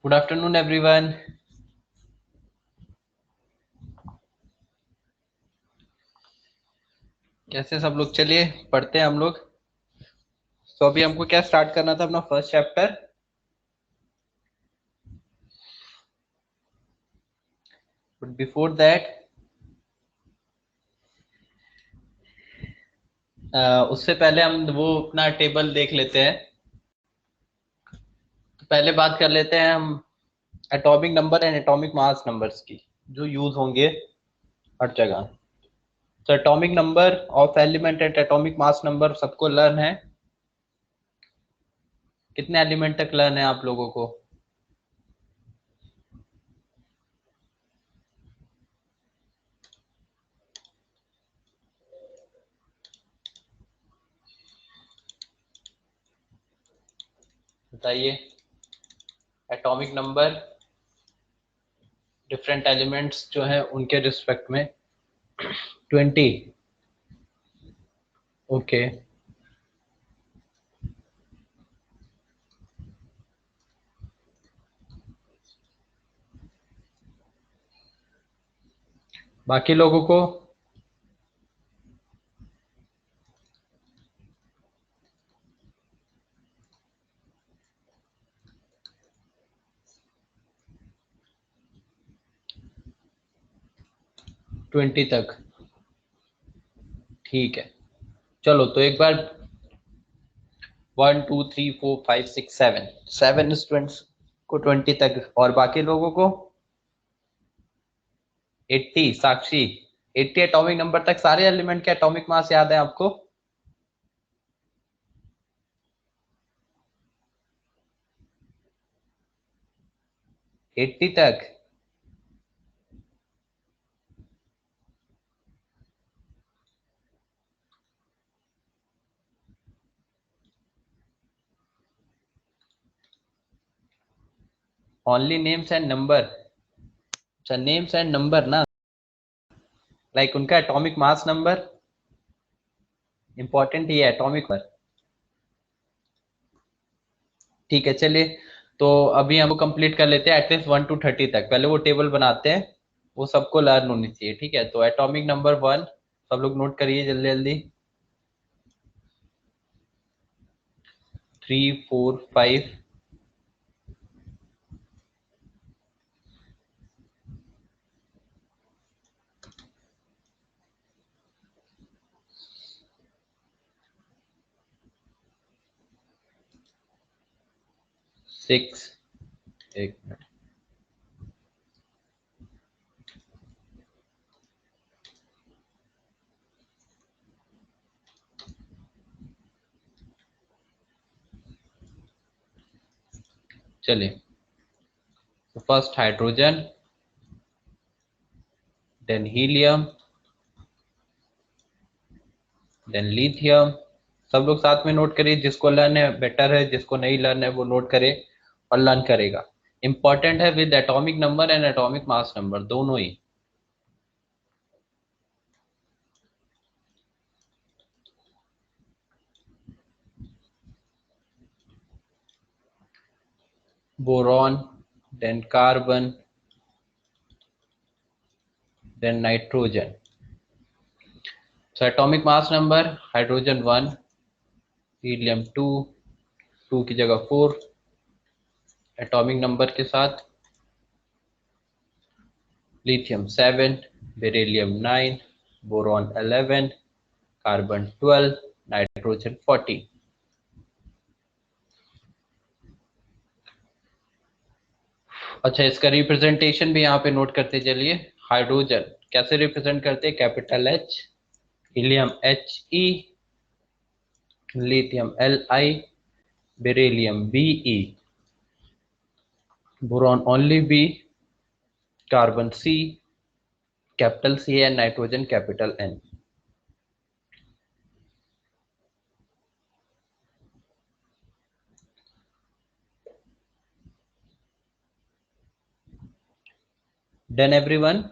Good afternoon everyone. कैसे सब लोग? चलिए पढ़ते हैं हम लोग। तो अभी हमको क्या स्टार्ट करना था? अपना first chapter. But before that उससे पहले हम वो अपना टेबल देख लेते हैं। तो पहले बात कर लेते हैं हम atomic number and atomic mass numbers की, जो यूज होंगे हर जगह। तो atomic number of element and atomic mass number सबको लर्न है। कितने एलिमेंट तक लर्न है आप लोगों को? बताइए। एटॉमिक नंबर डिफरेंट एलिमेंट्स जो हैं उनके रिस्पेक्ट में 20। ओके। बाकी लोगों को? 20 तक। ठीक है। चलो तो एक बार 1 2 3 4 5 6 7 7 स्टूडेंट्स को 20 तक, और बाकी लोगों को 80। साक्षी, 80 एटॉमिक नंबर तक सारे एलिमेंट के एटॉमिक मास याद है आपको? 80 तक। Only names and number. अच्छा, नेम्स एंड नंबर ना, लाइक उनका एटॉमिक मास नंबर इंपॉर्टेंट ही है, एटॉमिक पर। ठीक है, चलिए। तो अभी हम कंप्लीट कर लेते हैं एटलीस्ट 1 to 30 तक। पहले वो टेबल बनाते हैं, वो सबको लर्न होनी चाहिए। ठीक है, तो एटॉमिक नंबर 1 सब लोग नोट करिए जल्दी जल्दी। 3 4 5। 6। एक मिनट। चलिए, तो first hydrogen, then helium, then lithium. सब लोग साथ में नोट करिए, जिसको लर्न है बेटर है, जिसको नहीं लर्न है वो नोट करे और लर्न करेगा। इंपॉर्टेंट है with atomic number and atomic mass number दोनों ही। Boron, then carbon, then nitrogen. So atomic mass number hydrogen 1, helium 2, 2 की जगह 4 एटॉमिक नंबर के साथ, lithium 7, beryllium 9, boron 11, carbon 12, nitrogen 40। अच्छा, इसका रिप्रेजेंटेशन भी यहाँ पे नोट करते चलिए। हाइड्रोजन कैसे रिप्रेजेंट करते हैं? Capital H, helium H E, lithium L I, beryllium B E, boron only B, carbon C, capital C and nitrogen capital N. Done everyone?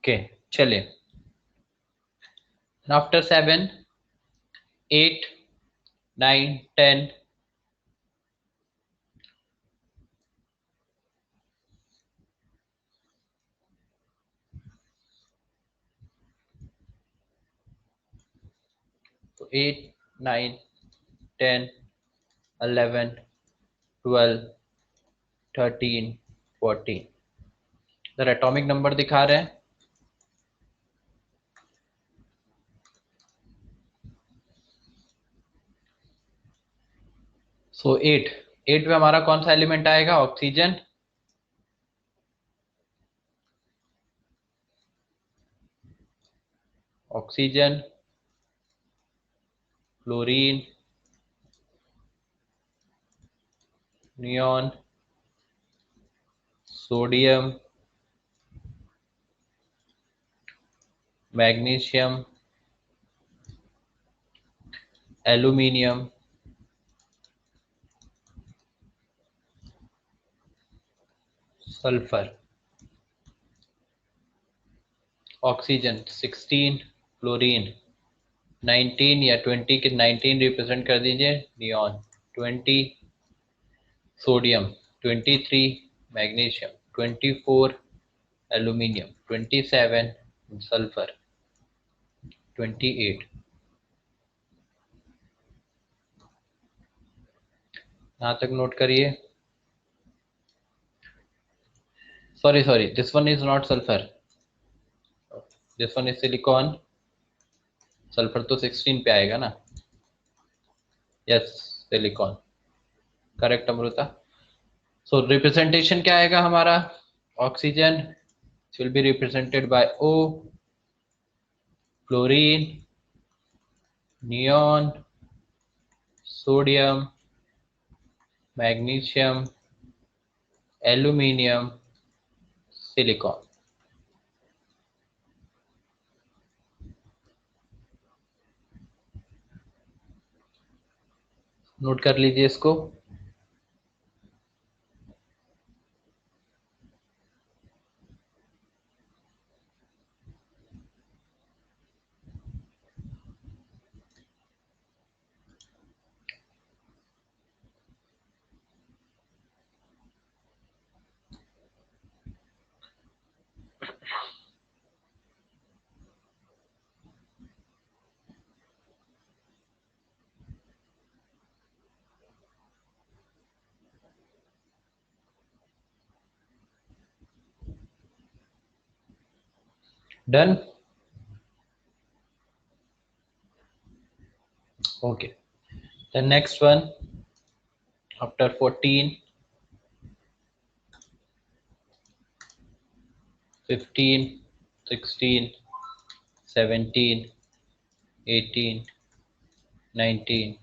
Okay चलिए, आफ्टर 7, 8, 9, 10, तो 8, 9, 10, 11, 12, 13, 14 इधर एटॉमिक नंबर दिखा रहे हैं। सो 8 में हमारा कौन सा एलिमेंट आएगा? Oxygen, oxygen, fluorine, neon, sodium, magnesium, aluminium, sulphur. Oxygen 16, fluorine 19 या 20 के 19 रिप्रेजेंट कर दीजिए, neon 20, sodium 23, magnesium 24, aluminium 27, sulphur 28। यहाँ तक नोट करिए। Sorry, this one is not sulphur, this one is silicon. Sulphur तो 16 पे आएगा ना। Yes, silicon, correct Amrita. So representation क्या आएगा हमारा? Oxygen will be represented by O, fluorine, neon, sodium, magnesium, aluminium, silicon. Note कर लीजिए इसको। Done, okay. The next one after 14, 15, 16, 17, 18, 19,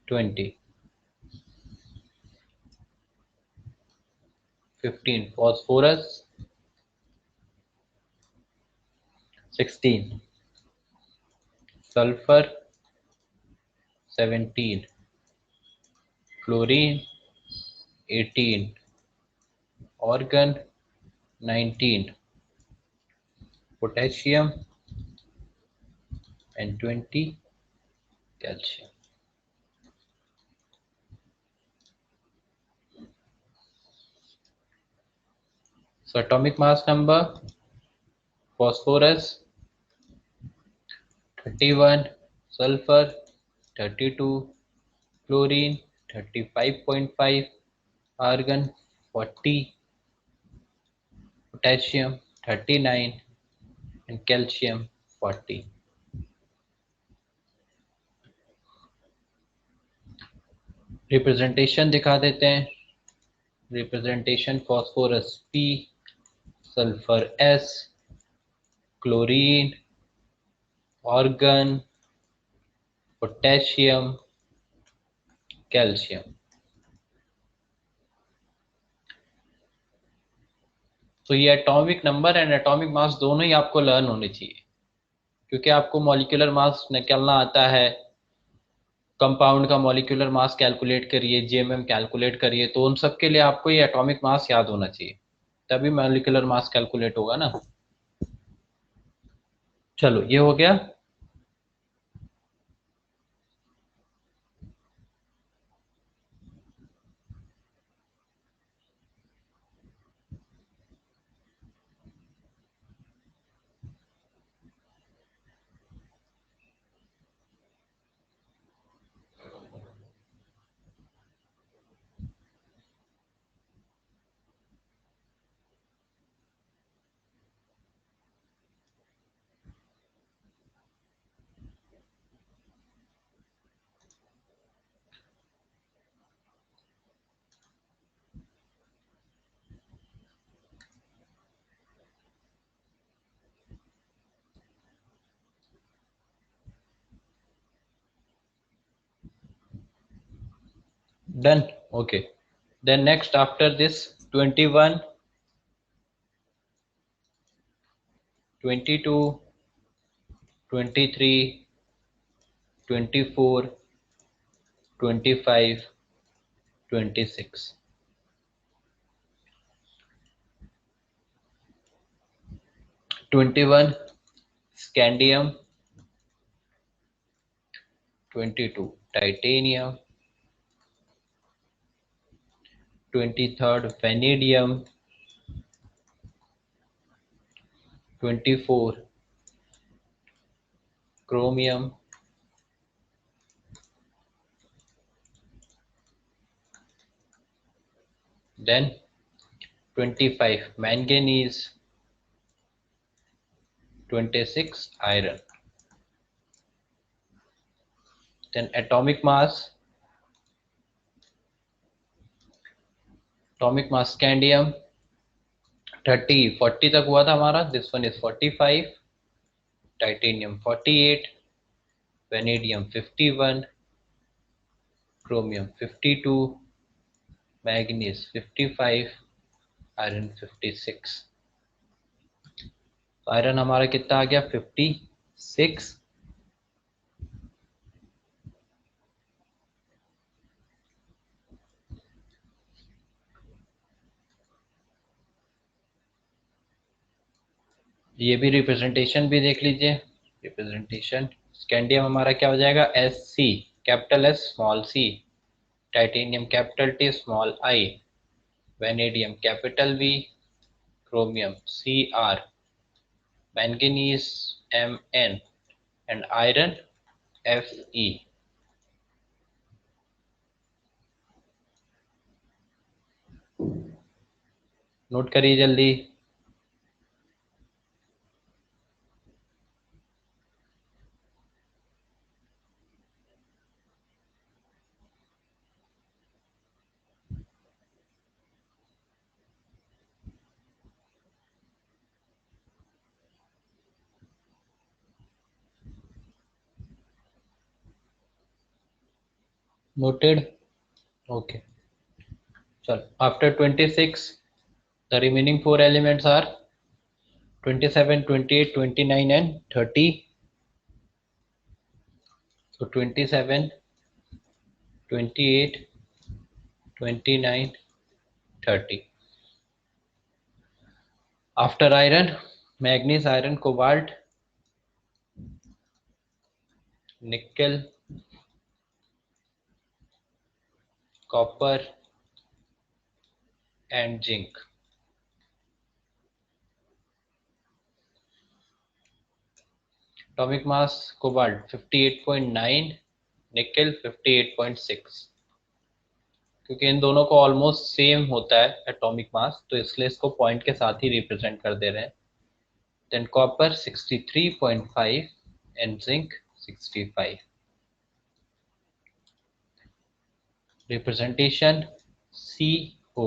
20। 15 phosphorus, 16 sulfur, 17 chlorine, 18 argon, 19 potassium, and 20 calcium. So atomic mass number: phosphorus 31, sulfur 32, chlorine 35.5, argon 40, potassium 39, and calcium 40. Representation दिखा देते हैं। Representation: phosphorus P, sulphur S, chlorine, organ, potassium, calcium. तो ये atomic number and atomic मास दोनों ही आपको learn होने चाहिए, क्योंकि आपको मॉलिक्यूलर मास निकालना आता है। कंपाउंड का मॉलिक्यूलर मास कैलकुलेट करिए, जीएमएम कैलकुलेट करिए, तो उन सब के लिए आपको ये एटॉमिक मास याद होना चाहिए, तभी मॉलिक्यूलर मास कैलकुलेट होगा ना। चलो ये हो गया। Done. Okay. Then next after this 21, 22, 23, 24, 25, 26. 21 scandium, 22 titanium, 23rd vanadium, 24 chromium, 25 manganese, 26 iron. Then atomic mass scandium 40 तक हुआ था हमारा. This one is 45, titanium 48, vanadium 51, chromium 52, manganese 55, iron 56. तो आयरन हमारा कितना आ गया 56. ये भी रिप्रेजेंटेशन भी देख लीजिए. रिप्रेजेंटेशन स्कैंडियम हमारा क्या हो जाएगा SC, capital S small c, titanium capital T small I, vanadium capital V, chromium CR, manganese MN and iron FE. Note करिए जल्दी. Noted. Okay. So after 26, the remaining 4 elements are 27, 28, 29 and 30. So 27, 28, 29, 30. After iron, manganese, iron, cobalt, nickel, copper and zinc. Atomic mass cobalt 58.9, nickel 58.6. क्योंकि इन दोनों को almost same होता है atomic mass, तो इसलिए इसको पॉइंट के साथ ही रिप्रेजेंट कर दे रहे हैं. Than copper 63.5 and zinc 65. Representation CO,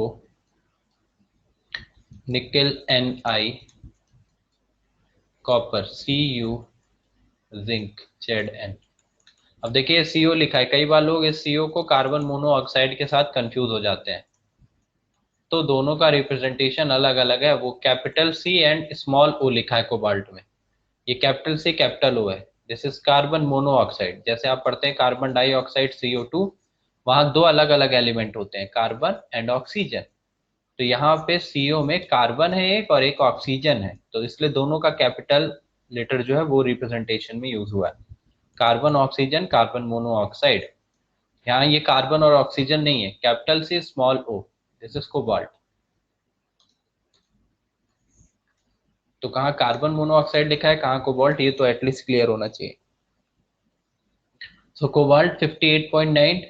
निकल Ni, copper Cu, zinc Zn. अब देखिए CO लिखा है, कई बार लोग इस CO को कार्बन मोनोऑक्साइड के साथ कंफ्यूज हो जाते हैं, तो दोनों का रिप्रेजेंटेशन अलग अलग है. वो capital C and small o लिखा है कोबाल्ट में, ये कैपिटल C कैपिटल O है. This is carbon monoxide. जैसे आप पढ़ते हैं कार्बन डाइऑक्साइड CO2, वहां दो अलग अलग एलिमेंट होते हैं, कार्बन एंड ऑक्सीजन. तो यहाँ पे CO में कार्बन है एक और एक ऑक्सीजन है, तो इसलिए दोनों का कैपिटल लेटर जो है वो रिप्रेजेंटेशन में यूज हुआ है। Carbon oxygen, carbon monoxide. यहाँ ये कार्बन और ऑक्सीजन नहीं है, capital C small O, this is cobalt. तो कहाँ कार्बन मोनोऑक्साइड लिखा है, कहाँ कोबाल्ट, ये तो एटलीस्ट क्लियर होना चाहिए। सो कोबाल्ट 58.9,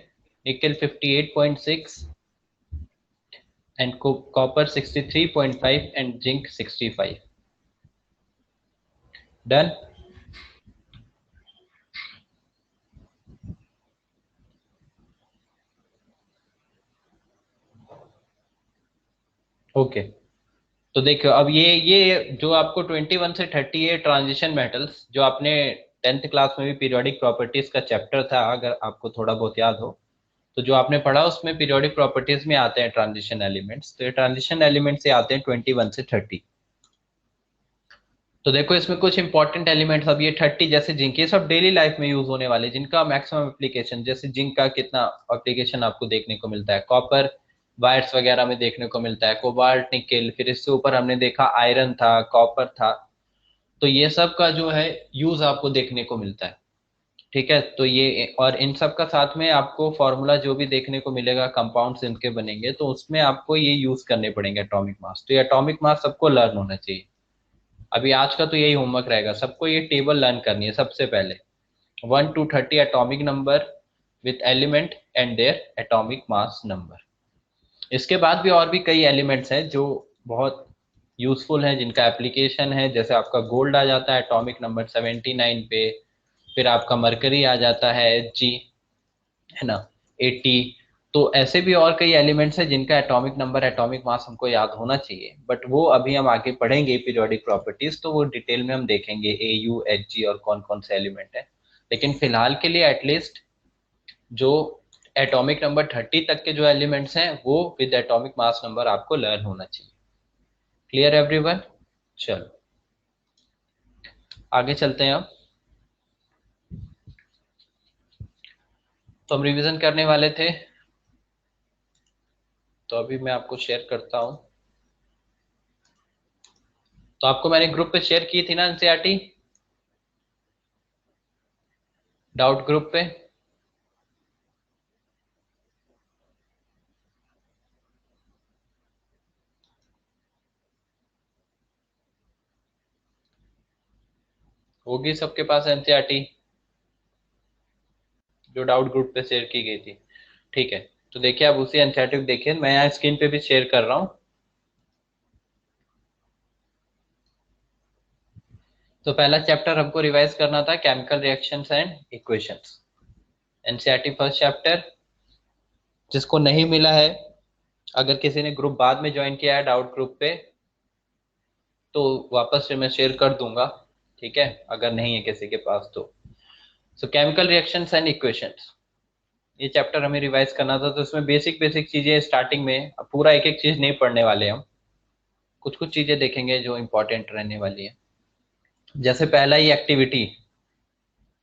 निकल 58.6, and copper 63.5 and zinc 65. Done. Okay तो देखो अब ये जो आपको 21 से 30 है ट्रांजिशन मेटल्स, जो आपने 10th क्लास में भी पीरियोडिक प्रॉपर्टीज का चैप्टर था, अगर आपको थोड़ा बहुत याद हो तो जो आपने पढ़ा उसमें पीरियोडिक प्रॉपर्टीज में आते हैं ट्रांजिशन एलिमेंट्स। तो ये ट्रांजिशन एलिमेंट से आते हैं 21 से 30। तो देखो इसमें कुछ इंपॉर्टेंट एलिमेंट्स, अब ये 30 जैसे जिंक, ये सब डेली लाइफ में यूज होने वाले जिनका मैक्सिमम एप्लीकेशन, जैसे जिंक का कितना एप्लीकेशन आपको देखने को मिलता है, कॉपर वायर्स वगैरह में देखने को मिलता है, कोबाल्ट, निकेल, फिर इससे ऊपर हमने देखा आयरन था, कॉपर था। तो ये सब का जो है यूज आपको देखने को मिलता है। ठीक है, तो ये और इन सब का साथ में आपको फॉर्मूला जो भी देखने को मिलेगा, कंपाउंड्स इनके बनेंगे, तो उसमें आपको ये यूज करने पड़ेंगे एटॉमिक मास। तो ये एटॉमिक मास सबको लर्न होना चाहिए। अभी आज का तो यही होमवर्क रहेगा, सबको ये टेबल लर्न करनी है सबसे पहले। 1 to 30 atomic number with element and their atomic mass number. इसके बाद भी और भी कई एलिमेंट्स हैं जो बहुत यूजफुल हैं, जिनका एप्लीकेशन है। जैसे आपका गोल्ड आ जाता है एटॉमिक नंबर 79 पे, फिर आपका मरकरी आ जाता है Hg, है ना, 80। तो ऐसे भी और कई एलिमेंट्स हैं जिनका एटॉमिक नंबर, एटॉमिक मास हमको याद होना चाहिए, बट वो अभी हम आगे पढ़ेंगे पीरियोडिक प्रॉपर्टीज, तो वो डिटेल में हम देखेंगे Au, Hg और कौन कौन से एलिमेंट है। लेकिन फिलहाल के लिए एटलीस्ट जो एटॉमिक नंबर 30 तक के जो एलिमेंट्स हैं वो विद एटॉमिक मास नंबर आपको लर्न होना चाहिए। Clear everyone? चलो आगे चलते हैं। अब तो हम रिवीजन करने वाले थे, तो अभी मैं आपको शेयर करता हूं। तो आपको मैंने ग्रुप पे शेयर की थी ना एनसीईआरटी, डाउट ग्रुप पे। होगी सबके पास एनसीईआरटी जो डाउट ग्रुप पे शेयर की गई थी। ठीक है, तो देखिए आप उसी एनसीईआरटी को देखिए, मैं यहाँ स्क्रीन पे भी शेयर कर रहा हूँ। तो पहला चैप्टर हमको रिवाइज करना था, chemical reactions and equations, NCERT first chapter. जिसको नहीं मिला है, अगर किसी ने ग्रुप बाद में ज्वाइन किया है डाउट ग्रुप पे, तो वापस से मैं शेयर कर दूंगा। ठीक है, अगर नहीं है किसी के पास तो। सो केमिकल रिएक्शंस एंड इक्वेशंस, ये चैप्टर हमें रिवाइज करना था। तो इसमें बेसिक बेसिक चीजें स्टार्टिंग में, अब पूरा एक एक चीज नहीं पढ़ने वाले हम, कुछ कुछ चीजें देखेंगे जो इंपॉर्टेंट रहने वाली है। जैसे पहला ही एक्टिविटी,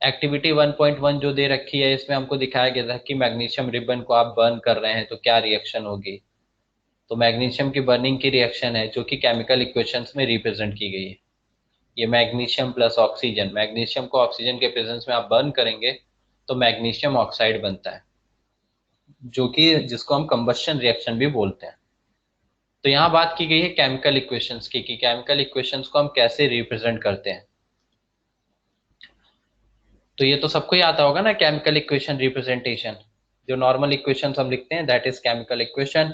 एक्टिविटी 1.1 जो दे रखी है, इसमें हमको दिखाया गया था कि मैग्नीशियम रिबन को आप बर्न कर रहे हैं तो क्या रिएक्शन होगी। तो मैग्नीशियम की बर्निंग की रिएक्शन है जो कि केमिकल इक्वेशंस में रिप्रेजेंट की गई है। ये मैग्नीशियम प्लस ऑक्सीजन, मैग्नीशियम को ऑक्सीजन के प्रेजेंस में आप बर्न करेंगे तो मैग्नीशियम ऑक्साइड बनता है, जो कि जिसको हम कंबशन रिएक्शन भी बोलते हैं। तो यहाँ बात की गई है केमिकल इक्वेशंस की, कि केमिकल इक्वेशंस को हम कैसे रिप्रेजेंट करते हैं। तो ये तो सबको ही आता होगा ना, केमिकल इक्वेशन रिप्रेजेंटेशन। जो नॉर्मल इक्वेशंस हम लिखते हैं दैट इज केमिकल इक्वेशन।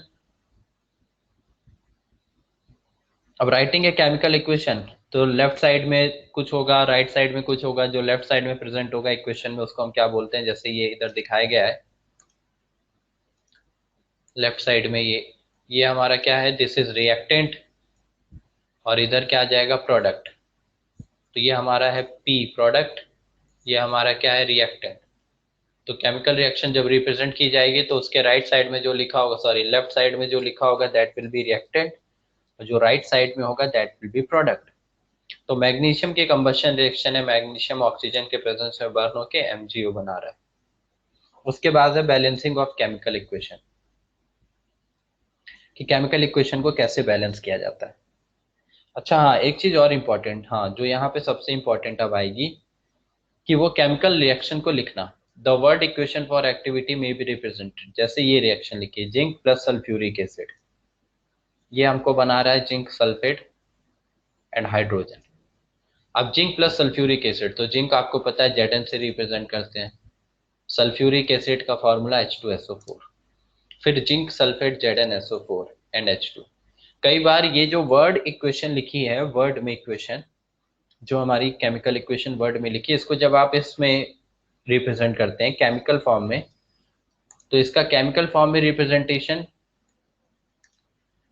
अब राइटिंग है केमिकल इक्वेशन, तो लेफ्ट साइड में कुछ होगा, राइट साइड में कुछ होगा। जो लेफ्ट साइड में प्रेजेंट होगा इक्वेशन में, उसको हम क्या बोलते हैं, जैसे ये इधर दिखाया गया है लेफ्ट साइड में, ये हमारा क्या है, दिस इज रिएक्टेंट, और इधर क्या आ जाएगा, प्रोडक्ट। तो ये हमारा है पी प्रोडक्ट, ये हमारा क्या है, रिएक्टेंट। तो केमिकल रिएक्शन जब रिप्रेजेंट की जाएगी तो उसके राइट साइड में जो लिखा होगा, सॉरी लेफ्ट साइड में जो लिखा होगा दैट विल बी रिएक्टेंट, और जो राइट साइड में होगा दैट विल बी प्रोडक्ट। तो मैग्नीशियम की कंबशन रिएक्शन है, मैग्नीशियम ऑक्सीजन के प्रेजेंस में बर्न होकर एमजीओ बना रहा है। उसके बाद है बैलेंसिंग ऑफ केमिकल इक्वेशन, कि केमिकल इक्वेशन को कैसे बैलेंस किया जाता है। अच्छा हाँ, एक चीज और इम्पोर्टेंट, हाँ जो यहाँ पे सबसे इम्पोर्टेंट अब आएगी कि वो केमिकल रिएक्शन को लिखना। The word equation for activity में बी रिप्रेजेंटेड, जैसे ये रिएक्शन लिखिए, जिंक प्लस सल्फ्यूरिक एसिड, ये हमको बना रहा है जिंक सल्फेट एंड हाइड्रोजन। अब जिंक प्लस सल्फ्यूरिक एसिड, तो जिंक आपको पता है Zn से रिप्रेजेंट करते हैं, सल्फ्यूरिक एसिड का फॉर्मूला H2SO4, फिर zinc sulphate ZnSO4 and H2। कई बार ये जो वर्ड इक्वेशन लिखी है, वर्ड में इक्वेशन, जो हमारी केमिकल इक्वेशन वर्ड में लिखी है, इसको जब आप इसमें रिप्रेजेंट करते हैं केमिकल फॉर्म में, तो इसका केमिकल फॉर्म में रिप्रेजेंटेशन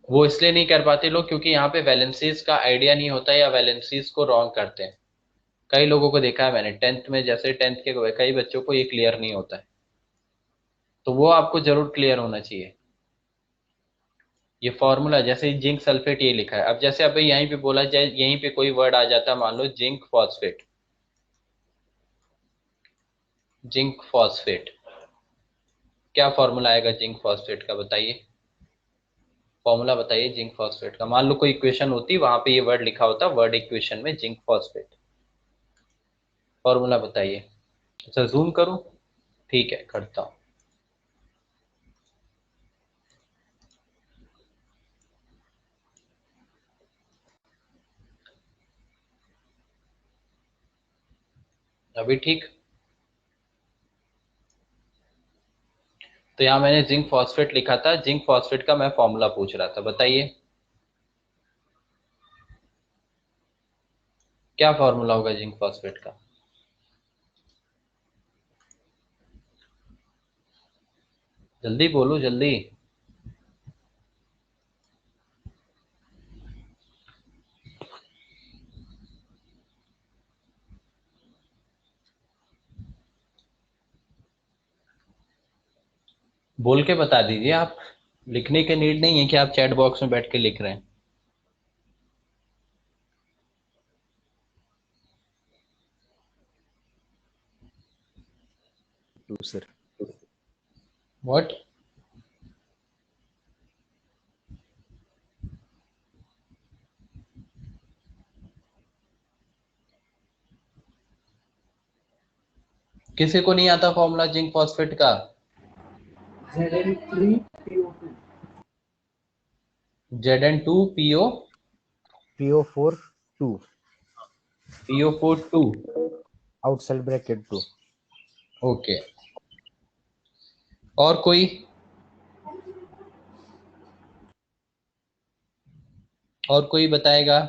वो इसलिए नहीं कर पाते लोग क्योंकि यहाँ पे वैलेंसीज का आइडिया नहीं होता या वैलेंसीज को रॉन्ग करते हैं। कई लोगों को देखा है मैंने टेंथ में, जैसे टेंथ के कई बच्चों को ये क्लियर नहीं होता है, तो वो आपको जरूर क्लियर होना चाहिए। ये फॉर्मूला जैसे जिंक सल्फेट ये लिखा है, अब जैसे अब यहीं पे बोला जाए, यहीं पे कोई वर्ड आ जाता है, मान लो जिंक फॉस्फेट, जिंक फॉस्फेट, क्या फॉर्मूला आएगा जिंक फॉस्फेट का, बताइए, फॉर्मूला बताइए जिंक फॉस्फेट का। मान लो कोई इक्वेशन होती, वहां पे ये वर्ड लिखा होता, वर्ड इक्वेशन में जिंक फॉस्फेट, फॉर्मूला बताइए। अच्छा जूम करूं, ठीक है करता हूं। अभी ठीक। तो यहाँ मैंने जिंक फॉस्फेट लिखा था, जिंक फॉस्फेट का मैं फॉर्मूला पूछ रहा था, बताइए क्या फॉर्मूला होगा जिंक फॉस्फेट का। जल्दी बोलो जल्दी। बोल के बता दीजिए आप, लिखने की नीड नहीं है कि आप चैट बॉक्स में बैठ के लिख रहे हैं। Two sir. व्हाट? किसी को नहीं आता फॉर्मूला जिंक फॉस्फेट का? Zn3PO2 Zn2PO PO4 2 PO4 2। Outside bracket 2। Okay, और कोई? और कोई बताएगा?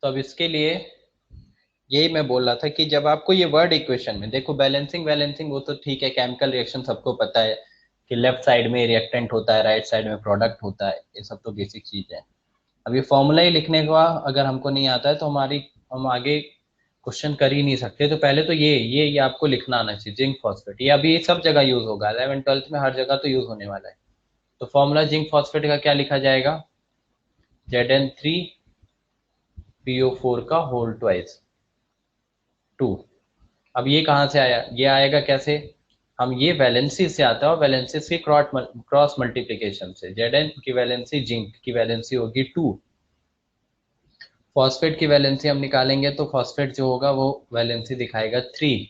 तो अब इसके लिए यही मैं बोल रहा था कि जब आपको ये वर्ड इक्वेशन में देखो, बैलेंसिंग वैलेंसिंग वो तो ठीक है, केमिकल रिएक्शन सबको पता है कि लेफ्ट साइड में रिएक्टेंट होता है, राइट साइड में प्रोडक्ट होता है, ये सब तो बेसिक चीज है। अब ये फॉर्मूला ही लिखने का अगर हमको नहीं आता है तो हम आगे क्वेश्चन कर ही नहीं सकते। तो पहले तो ये आपको लिखना आना चाहिए, जिंक फॉस्फेट, ये अभी सब जगह यूज होगा, 11 12th में हर जगह तो यूज होने वाला है। तो फॉर्मूला जिंक फॉस्फेट का क्या लिखा जाएगा, Zn3PO4 का होल ट्वाइस 2। अब ये कहाँ से आया, ये आएगा कैसे, हम ये वैलेंसी से आता है, और वैलेंसी की क्रॉस मल्टीप्लीकेशन से। Zn की वैलेंसी जिंक की वैलेंसी होगी 2, फॉस्फेट की वैलेंसी हम निकालेंगे तो फॉस्फेट जो होगा वो वैलेंसी दिखाएगा 3।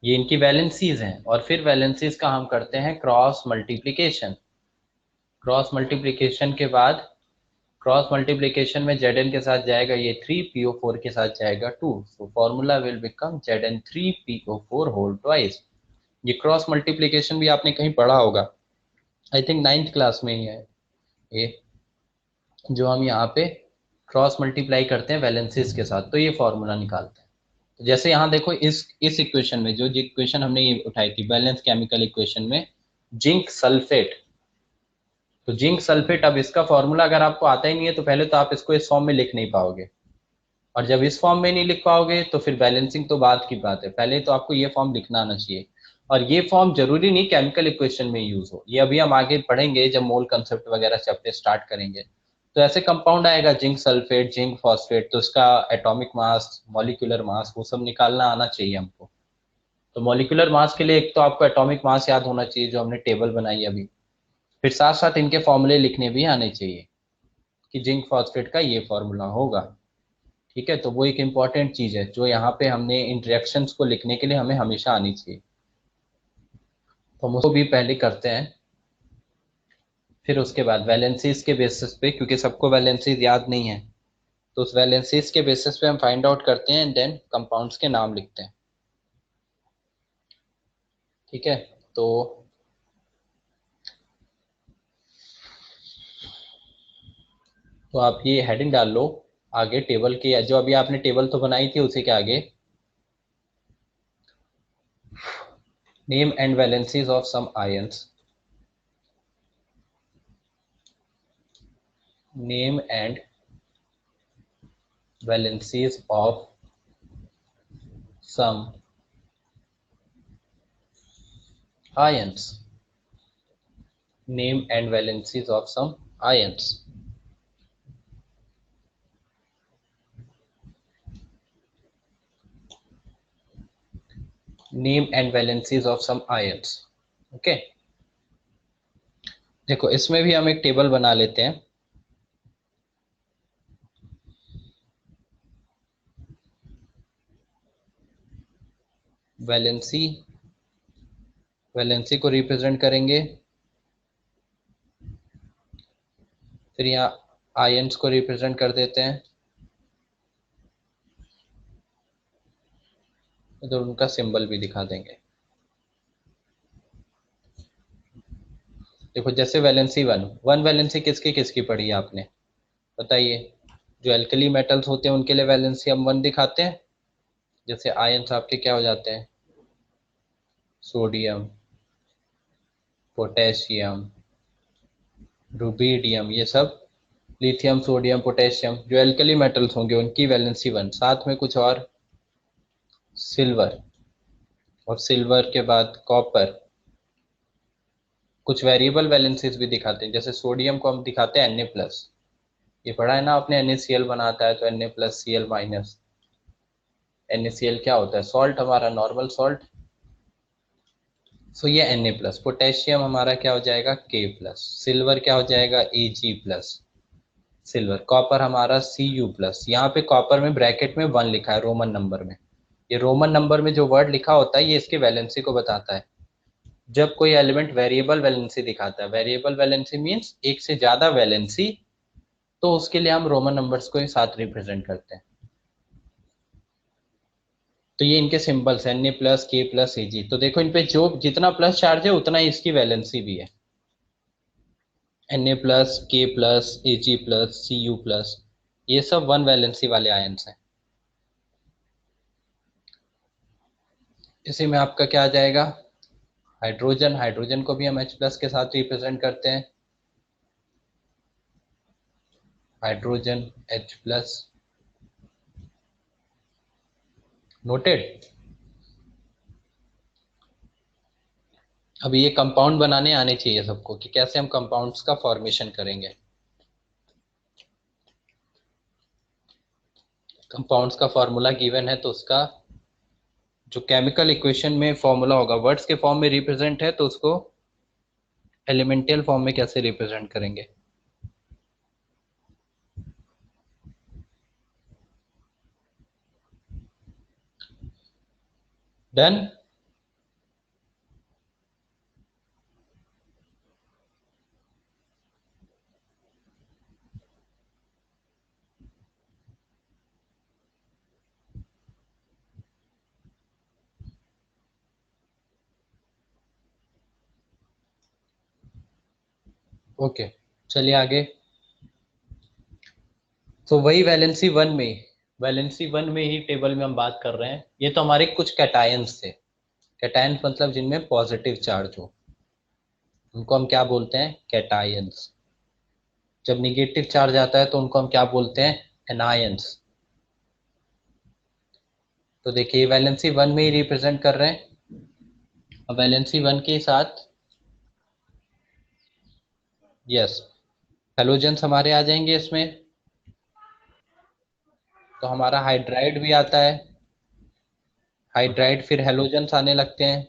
ये इनकी वैलेंसीज हैं, और फिर वैलेंसीज का हम करते हैं क्रॉस मल्टीप्लीकेशन। क्रॉस मल्टीप्लीकेशन के बाद, क्रॉस मल्टीप्लीकेशन में Zn के साथ जाएगा ये 3, PO4 के साथ जाएगा 2, so formula will become Zn3PO4 whole twice. ये क्रॉस मल्टीप्लीकेशन भी आपने कहीं पढ़ा होगा, आई थिंक 9th क्लास में ही है ये, जो हम यहाँ पे क्रॉस मल्टीप्लाई करते हैं वैलेंसीज के साथ, तो ये फॉर्मूला निकालते हैं। तो जैसे यहाँ देखो, इस इक्वेशन में जो इक्वेशन हमने ये उठाई थी, बैलेंस केमिकल इक्वेशन में जिंक सल्फेट, तो जिंक सल्फेट, अब इसका फॉर्मूला अगर आपको आता ही नहीं है तो पहले तो आप इसको इस फॉर्म में लिख नहीं पाओगे, और जब इस फॉर्म में नहीं लिख पाओगे तो फिर बैलेंसिंग तो बात की बात है, पहले तो आपको ये फॉर्म लिखना आना चाहिए। और ये फॉर्म जरूरी नहीं केमिकल इक्वेशन में यूज हो, ये अभी हम आगे पढ़ेंगे जब मोल कंसेप्ट वगैरह चैप्टर स्टार्ट करेंगे। तो ऐसे कंपाउंड आएगा जिंक सल्फेट, जिंक फॉस्फेट, तो उसका एटॉमिक मास, मॉलिक्यूलर मास, वो सब निकालना आना चाहिए हमको। तो मॉलिक्यूलर मास के लिए एक तो आपको एटॉमिक मास याद होना चाहिए जो हमने टेबल बनाई अभी, फिर साथ साथ इनके फॉर्मूले लिखने भी आने चाहिए कि जिंक फॉस्फेट का ये फॉर्मूला होगा। ठीक है, तो वो एक इम्पॉर्टेंट चीज है जो यहाँ पे हमने इंटरेक्शंस को लिखने के लिए हमें हमेशा आनी चाहिए। तो हम उसको भी पहले करते हैं, फिर उसके बाद वैलेंसीज के बेसिस पे, क्योंकि सबको वैलेंसीज याद नहीं है, तो उस वैलेंसीज के बेसिस पे हम फाइंड आउट करते हैं एंड देन कंपाउंड्स के नाम लिखते हैं। ठीक है, तो आप ये हेडिंग डाल लो आगे टेबल के, जो अभी आपने टेबल तो बनाई थी उसी के आगे, name and valencies of some ions, name and valencies of some ions, name and valencies of some ions। name and valencies of some ions। Okay, देखो इसमें भी हम एक टेबल बना लेते हैं। वैलेंसी, वैलेंसी को रिप्रेजेंट करेंगे, फिर यहाँ आयंस को रिप्रेजेंट कर देते हैं, इधर उनका सिंबल भी दिखा देंगे। देखो जैसे वैलेंसी वन वैलेंसी किसकी किसकी पढ़ी है आपने, बताइए। जो एल्कली मेटल्स होते हैं उनके लिए वैलेंसी हम वन दिखाते हैं, जैसे आयंस आपके क्या हो जाते हैं, सोडियम, पोटेशियम, रुबीडियम, ये सब लिथियम, सोडियम, पोटेशियम, जो एल्कली मेटल्स होंगे उनकी वैलेंसी वन। साथ में कुछ और, सिल्वर, और सिल्वर के बाद कॉपर। कुछ वेरिएबल वैलेंसीज भी दिखाते हैं, जैसे सोडियम को हम दिखाते हैं Na+। ये पढ़ा है ना आपने, NaCl बनाता है तो Na+Cl-। NaCl क्या होता है, सॉल्ट, हमारा नॉर्मल सॉल्ट। सो ये Na+। पोटेशियम हमारा क्या हो जाएगा, K+। सिल्वर क्या हो जाएगा, Ag+। सिल्वर, कॉपर हमारा Cu+। यहाँ पे कॉपर में ब्रैकेट में 1 लिखा है रोमन नंबर में। ये रोमन नंबर में जो वर्ड लिखा होता है ये इसके वैलेंसी को बताता है। जब कोई एलिमेंट वेरिएबल वैलेंसी दिखाता है, वेरिएबल वैलेंसी मींस एक से ज्यादा वैलेंसी, तो उसके लिए हम रोमन नंबर्स को ही साथ रिप्रेजेंट करते हैं। तो ये इनके सिंबल्स Na+, K+, Ag। तो देखो इन पे जो जितना प्लस चार्ज है उतना ही इसकी वैलेंसी भी है। Na+, K+, Ag+, Cu+, ये सब वन वैलेंसी वाले आयंस हैं। इसी में आपका क्या आ जाएगा, हाइड्रोजन। हाइड्रोजन को भी हम H+ के साथ रिप्रेजेंट करते हैं, हाइड्रोजन H+। नोटेड। अब ये कंपाउंड बनाने आने चाहिए सबको कि कैसे हम कंपाउंड्स का फॉर्मेशन करेंगे। कंपाउंड्स का फॉर्मूला गिवन है तो उसका जो केमिकल इक्वेशन में फॉर्मूला होगा, वर्ड्स के फॉर्म में रिप्रेजेंट है तो उसको एलिमेंटियल फॉर्म में कैसे रिप्रेजेंट करेंगे। डन। ओके, चलिए आगे। तो वही वैलेंसी वन में ही टेबल में हम बात कर रहे हैं। ये तो हमारे कुछ कैटायंस थे। कैटायंस मतलब जिनमें पॉजिटिव चार्ज हो, उनको हम क्या बोलते हैं, कैटायंस। जब निगेटिव चार्ज आता है तो उनको हम क्या बोलते हैं, एनायंस। तो देखिए वैलेंसी वन में ही रिप्रेजेंट कर रहे हैं। अब वैलेंसी वन के साथ यस हेलोजेंस हमारे आ जाएंगे इसमें। तो हमारा हाइड्राइड भी आता है, हाइड्राइड, फिर हेलोजन्स आने लगते हैं,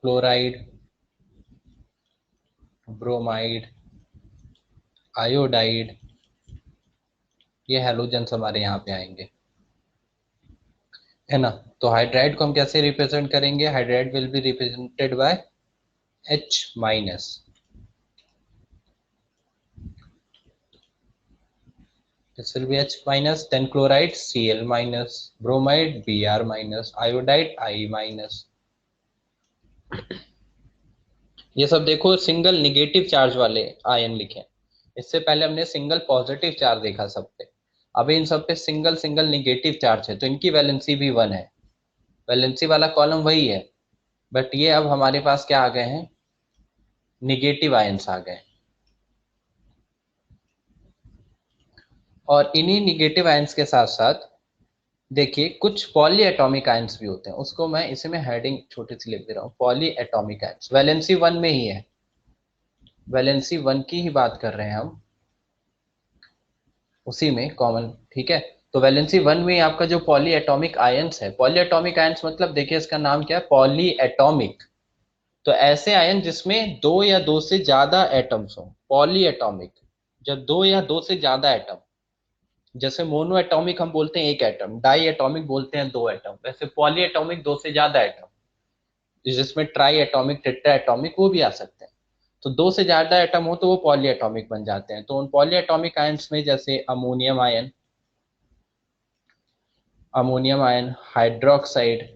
क्लोराइड, ब्रोमाइड, आयोडाइड, ये हेलोजन्स हमारे यहाँ पे आएंगे, है ना। तो हाइड्राइड को हम कैसे रिप्रेजेंट करेंगे? Hydride will be represented bye H minus, this will be H minus, then chloride Cl minus, bromide Br minus, iodide I minus। ये सब देखो सिंगल निगेटिव चार्ज वाले आयन लिखे हैं। इससे पहले हमने सिंगल पॉजिटिव चार्ज देखा सब पे, अभी इन सब पे सिंगल सिंगल निगेटिव चार्ज है, तो इनकी वैलेंसी भी 1 है। वैलेंसी वाला कॉलम वही है, बट ये अब हमारे पास क्या आ गए हैं? निगेटिव आयंस आ गए। और इन्हीं निगेटिव आयंस के साथ साथ देखिए कुछ पॉली एटॉमिक आयंस भी होते हैं, उसको मैं इसी में हेडिंग छोटी सी लिख दे रहा हूँ, पॉली एटॉमिक आयंस। वैलेंसी 1 में ही है, वैलेंसी 1 की ही बात कर रहे हैं हम, उसी में कॉमन, ठीक है। तो वैलेंसी 1 में आपका जो पॉली एटॉमिक आयंस है, पॉली एटॉमिक आयंस मतलब देखिए इसका नाम क्या है, पॉली एटॉमिक। तो ऐसे आयन जिसमें दो या दो से ज्यादा एटम्स हो, पॉली एटॉमिक। जब दो या दो से ज्यादा एटम, जैसे मोनो एटॉमिक हम बोलते हैं एक एटम, डाई एटॉमिक बोलते हैं दो एटम, वैसे पॉली एटॉमिक दो से ज्यादा एटम, जिसमें ट्राई एटॉमिक, टेट्रा एटॉमिक वो भी आ सकते हैं। तो दो से ज्यादा एटम हो तो वो पॉली एटॉमिक बन जाते हैं। तो उन पॉली एटॉमिक आयंस में जैसे ammonium ion, ammonium ion, hydroxide,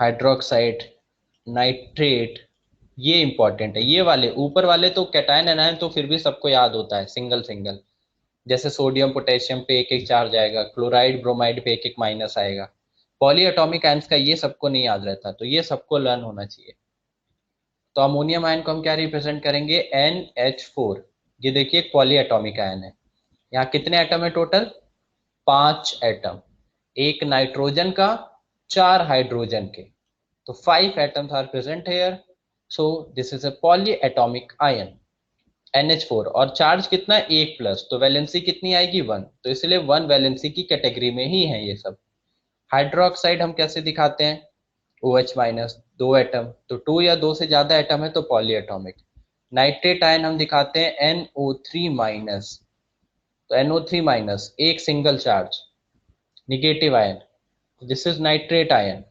hydroxide, nitrate, ये इंपॉर्टेंट है। ये वाले ऊपर वाले तो कैटायन एनायन तो फिर भी सबको याद होता है सिंगल सिंगल, जैसे सोडियम पोटेशियम पे एक एक चार्ज आएगा, क्लोराइड ब्रोमाइड पे एक एक माइनस आएगा। पॉली एटॉमिक आयंस का ये सबको नहीं याद रहता, तो ये सबको लर्न होना चाहिए। तो अमोनियम आयन को हम क्या रिप्रेजेंट करेंगे? NH4। ये देखिए एक पॉली एटॉमिक आयन है। यहाँ कितने एटम है टोटल? 5 एटम, एक नाइट्रोजन का, 4 हाइड्रोजन के, तो 5 atoms are present here, so this is a polyatomic ion NH4। और चार्ज कितना है? 1 प्लस, तो वैलेंसी कितनी आएगी? 1, तो इसलिए 1 वैलेंसी की कैटेगरी में ही है ये सब। हाइड्रोक्साइड हम कैसे दिखाते हैं? OH माइनस, 2 एटम, तो 2 या 2 से ज्यादा एटम है तो पॉलीएटॉमिक। नाइट्रेट आयन हम दिखाते हैं NO3 माइनस, तो NO3 माइनस एक single charge, negative ion, this is nitrate ion.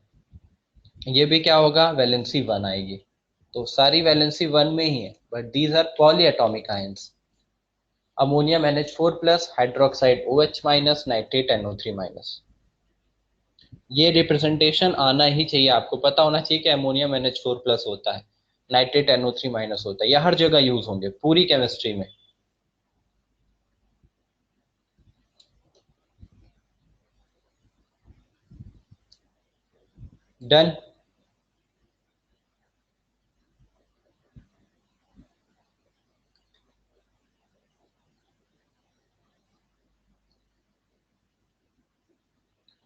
ये भी क्या होगा? वैलेंसी 1 आएगी। तो सारी वैलेंसी 1 में ही है, but these are polyatomic ions. Ammonium NH4 plus, hydroxide OH minus, nitrate NO3 minus. ये रिप्रेजेंटेशन आना ही चाहिए, आपको पता होना चाहिए कि अमोनियम NH4 प्लस होता है, नाइट्रेट NO3 माइनस होता है, ये हर जगह यूज होंगे पूरी केमिस्ट्री में। Done.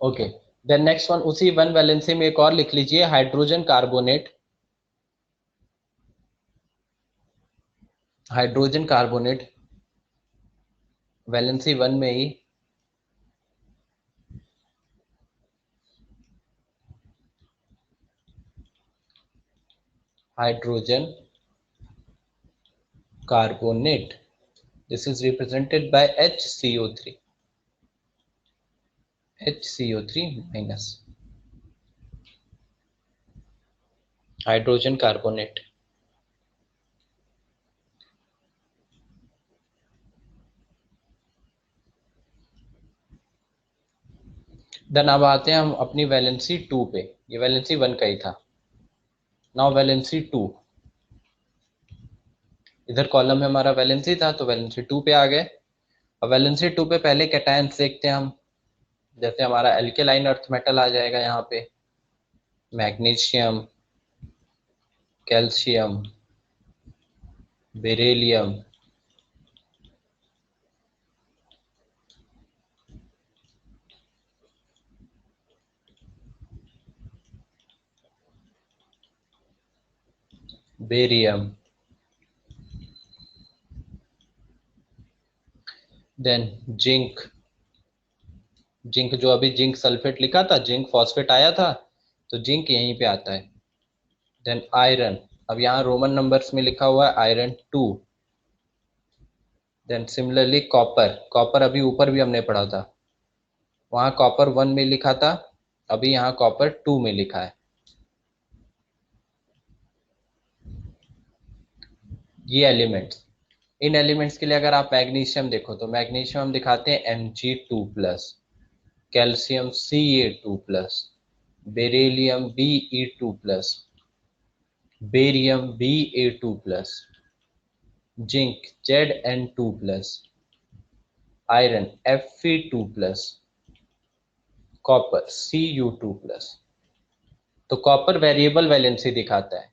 Okay, then next one, उसी 1 वैलेंसी में एक और लिख लीजिए, hydrogen carbonate. Hydrogen carbonate valency 1 में ही, hydrogen carbonate, this is represented by HCO3, HCO3 minus, hydrogen carbonate. Then अब आते हैं हम अपनी वैलेंसी 2 पे, ये वैलेंसी 1 का ही था। नाउ वैलेंसी 2, इधर कॉलम में हमारा वैलेंसी था तो वैलेंसी 2 पे आ गए। अब वैलेंसी 2 पे पहले कैटायंस देखते हैं हम, जैसे हमारा एल्केलाइन अर्थ मेटल आ जाएगा यहाँ पे, magnesium, calcium, beryllium, barium, then zinc, zinc जो अभी जिंक सल्फेट लिखा था, जिंक फॉस्फेट आया था, तो जिंक यहीं पे आता है। देन आयरन, अब यहाँ रोमन नंबर्स में लिखा हुआ है iron 2। Then similarly copper, copper अभी ऊपर भी हमने पढ़ा था, वहां कॉपर 1 में लिखा था, अभी यहाँ कॉपर 2 में लिखा है। ये एलिमेंट्स, इन एलिमेंट्स के लिए अगर आप मैग्नीशियम देखो तो मैग्नीशियम हम दिखाते हैं Mg2+, calcium Ca2+, beryllium Be2+, barium Ba2+, zinc Zn2+, iron Fe2+, copper Cu2+। तो कॉपर वेरिएबल वैलेंसी दिखाता है,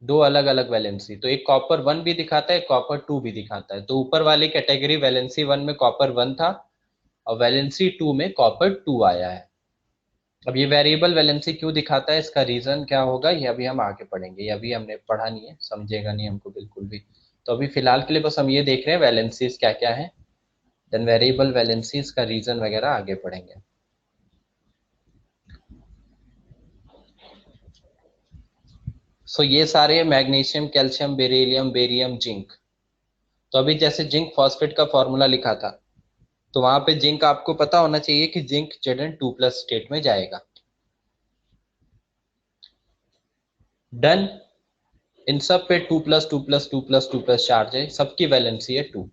दो अलग अलग वैलेंसी, तो एक कॉपर 1 भी दिखाता है, कॉपर 2 भी दिखाता है। तो ऊपर वाली कैटेगरी वैलेंसी 1 में कॉपर 1 था और वैलेंसी 2 में कॉपर 2 आया है। अब ये वेरिएबल वैलेंसी क्यों दिखाता है, इसका रीजन क्या होगा, ये अभी हम आगे पढ़ेंगे, ये अभी हमने पढ़ा नहीं है, समझेगा नहीं हमको बिल्कुल भी। तो अभी फिलहाल के लिए बस हम ये देख रहे हैं वैलेंसीज क्या क्या है, देन वेरिएबल वैलेंसीज का रीजन वगैरह आगे पढ़ेंगे। सो ये सारे magnesium, calcium, beryllium, barium, zinc. तो अभी जैसे जिंक फॉस्फेट का फॉर्मूला लिखा था, तो वहां पे जिंक आपको पता होना चाहिए कि जिंक Zn2+ स्टेट में जाएगा। डन। इन सब पे 2+2+2+2+ चार्ज है, सबकी वैलेंसी है 2।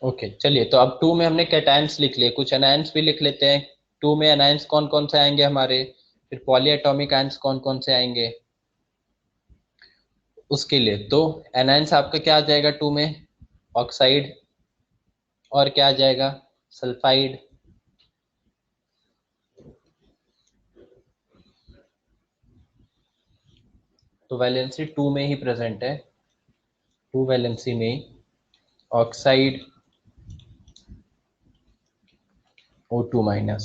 ओके चलिए, तो अब 2 में हमने कैटायंस लिख लिए, कुछ एनायंस भी लिख लेते हैं। 2 में एनायंस कौन कौन से आएंगे हमारे, फिर पॉलीएटॉमिक आयंस कौन कौन से आएंगे उसके लिए। तो एनायंस आपका क्या आ जाएगा 2 में, ऑक्साइड, और क्या आ जाएगा, सल्फाइड। तो वैलेंसी 2 में ही प्रेजेंट है, 2 वैलेंसी में ही oxide O2-,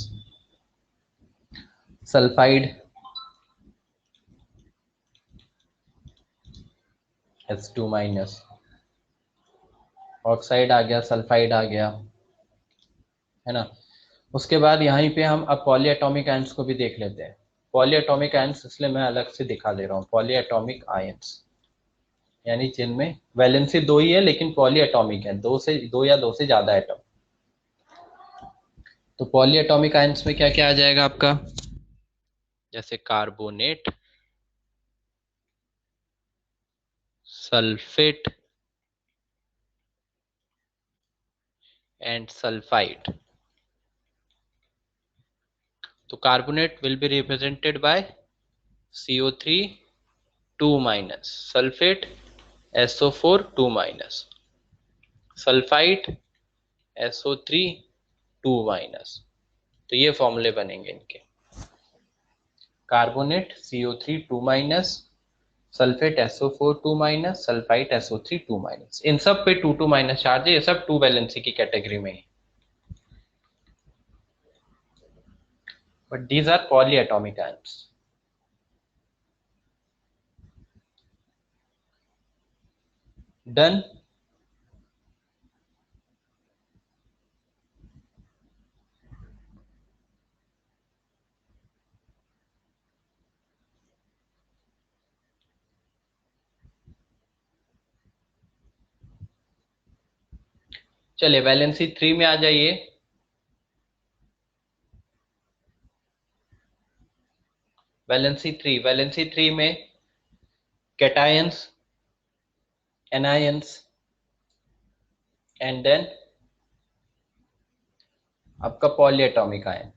sulphide H2-, oxide आ गया, सल्फाइड आ गया, है ना। उसके बाद यहीं पे हम अब पॉलीएटॉमिक आयंस को भी देख लेते हैं। पॉलीएटॉमिक आयंस इसलिए मैं अलग से दिखा दे रहा हूँ, पॉलीएटॉमिक आयंस यानी जिनमें वैलेंसी 2 ही है लेकिन पॉलीएटॉमिक है, दो या दो से ज्यादा एटम। तो पॉलीएटॉमिक आयंस में क्या क्या आ जाएगा आपका, जैसे कार्बोनेट, सल्फेट एंड सल्फाइड। तो carbonate will be represented bye CO3 2-, sulphate SO4 2-, sulphide SO3 2-। तो ये फॉर्मूले बनेंगे इनके, carbonate CO3 2-, sulphate SO4 2-, sulphide SO3 2-। इन सब पे 2-2- चार्ज है, ये सब 2 वैलेंसी की कैटेगरी में है, but these are polyatomic ions. Done. चलिए वैलेंसी 3 में आ जाइए। वैलेंसी 3 में कैटायंस, एनायंस एंड देन आपका polyatomic ion.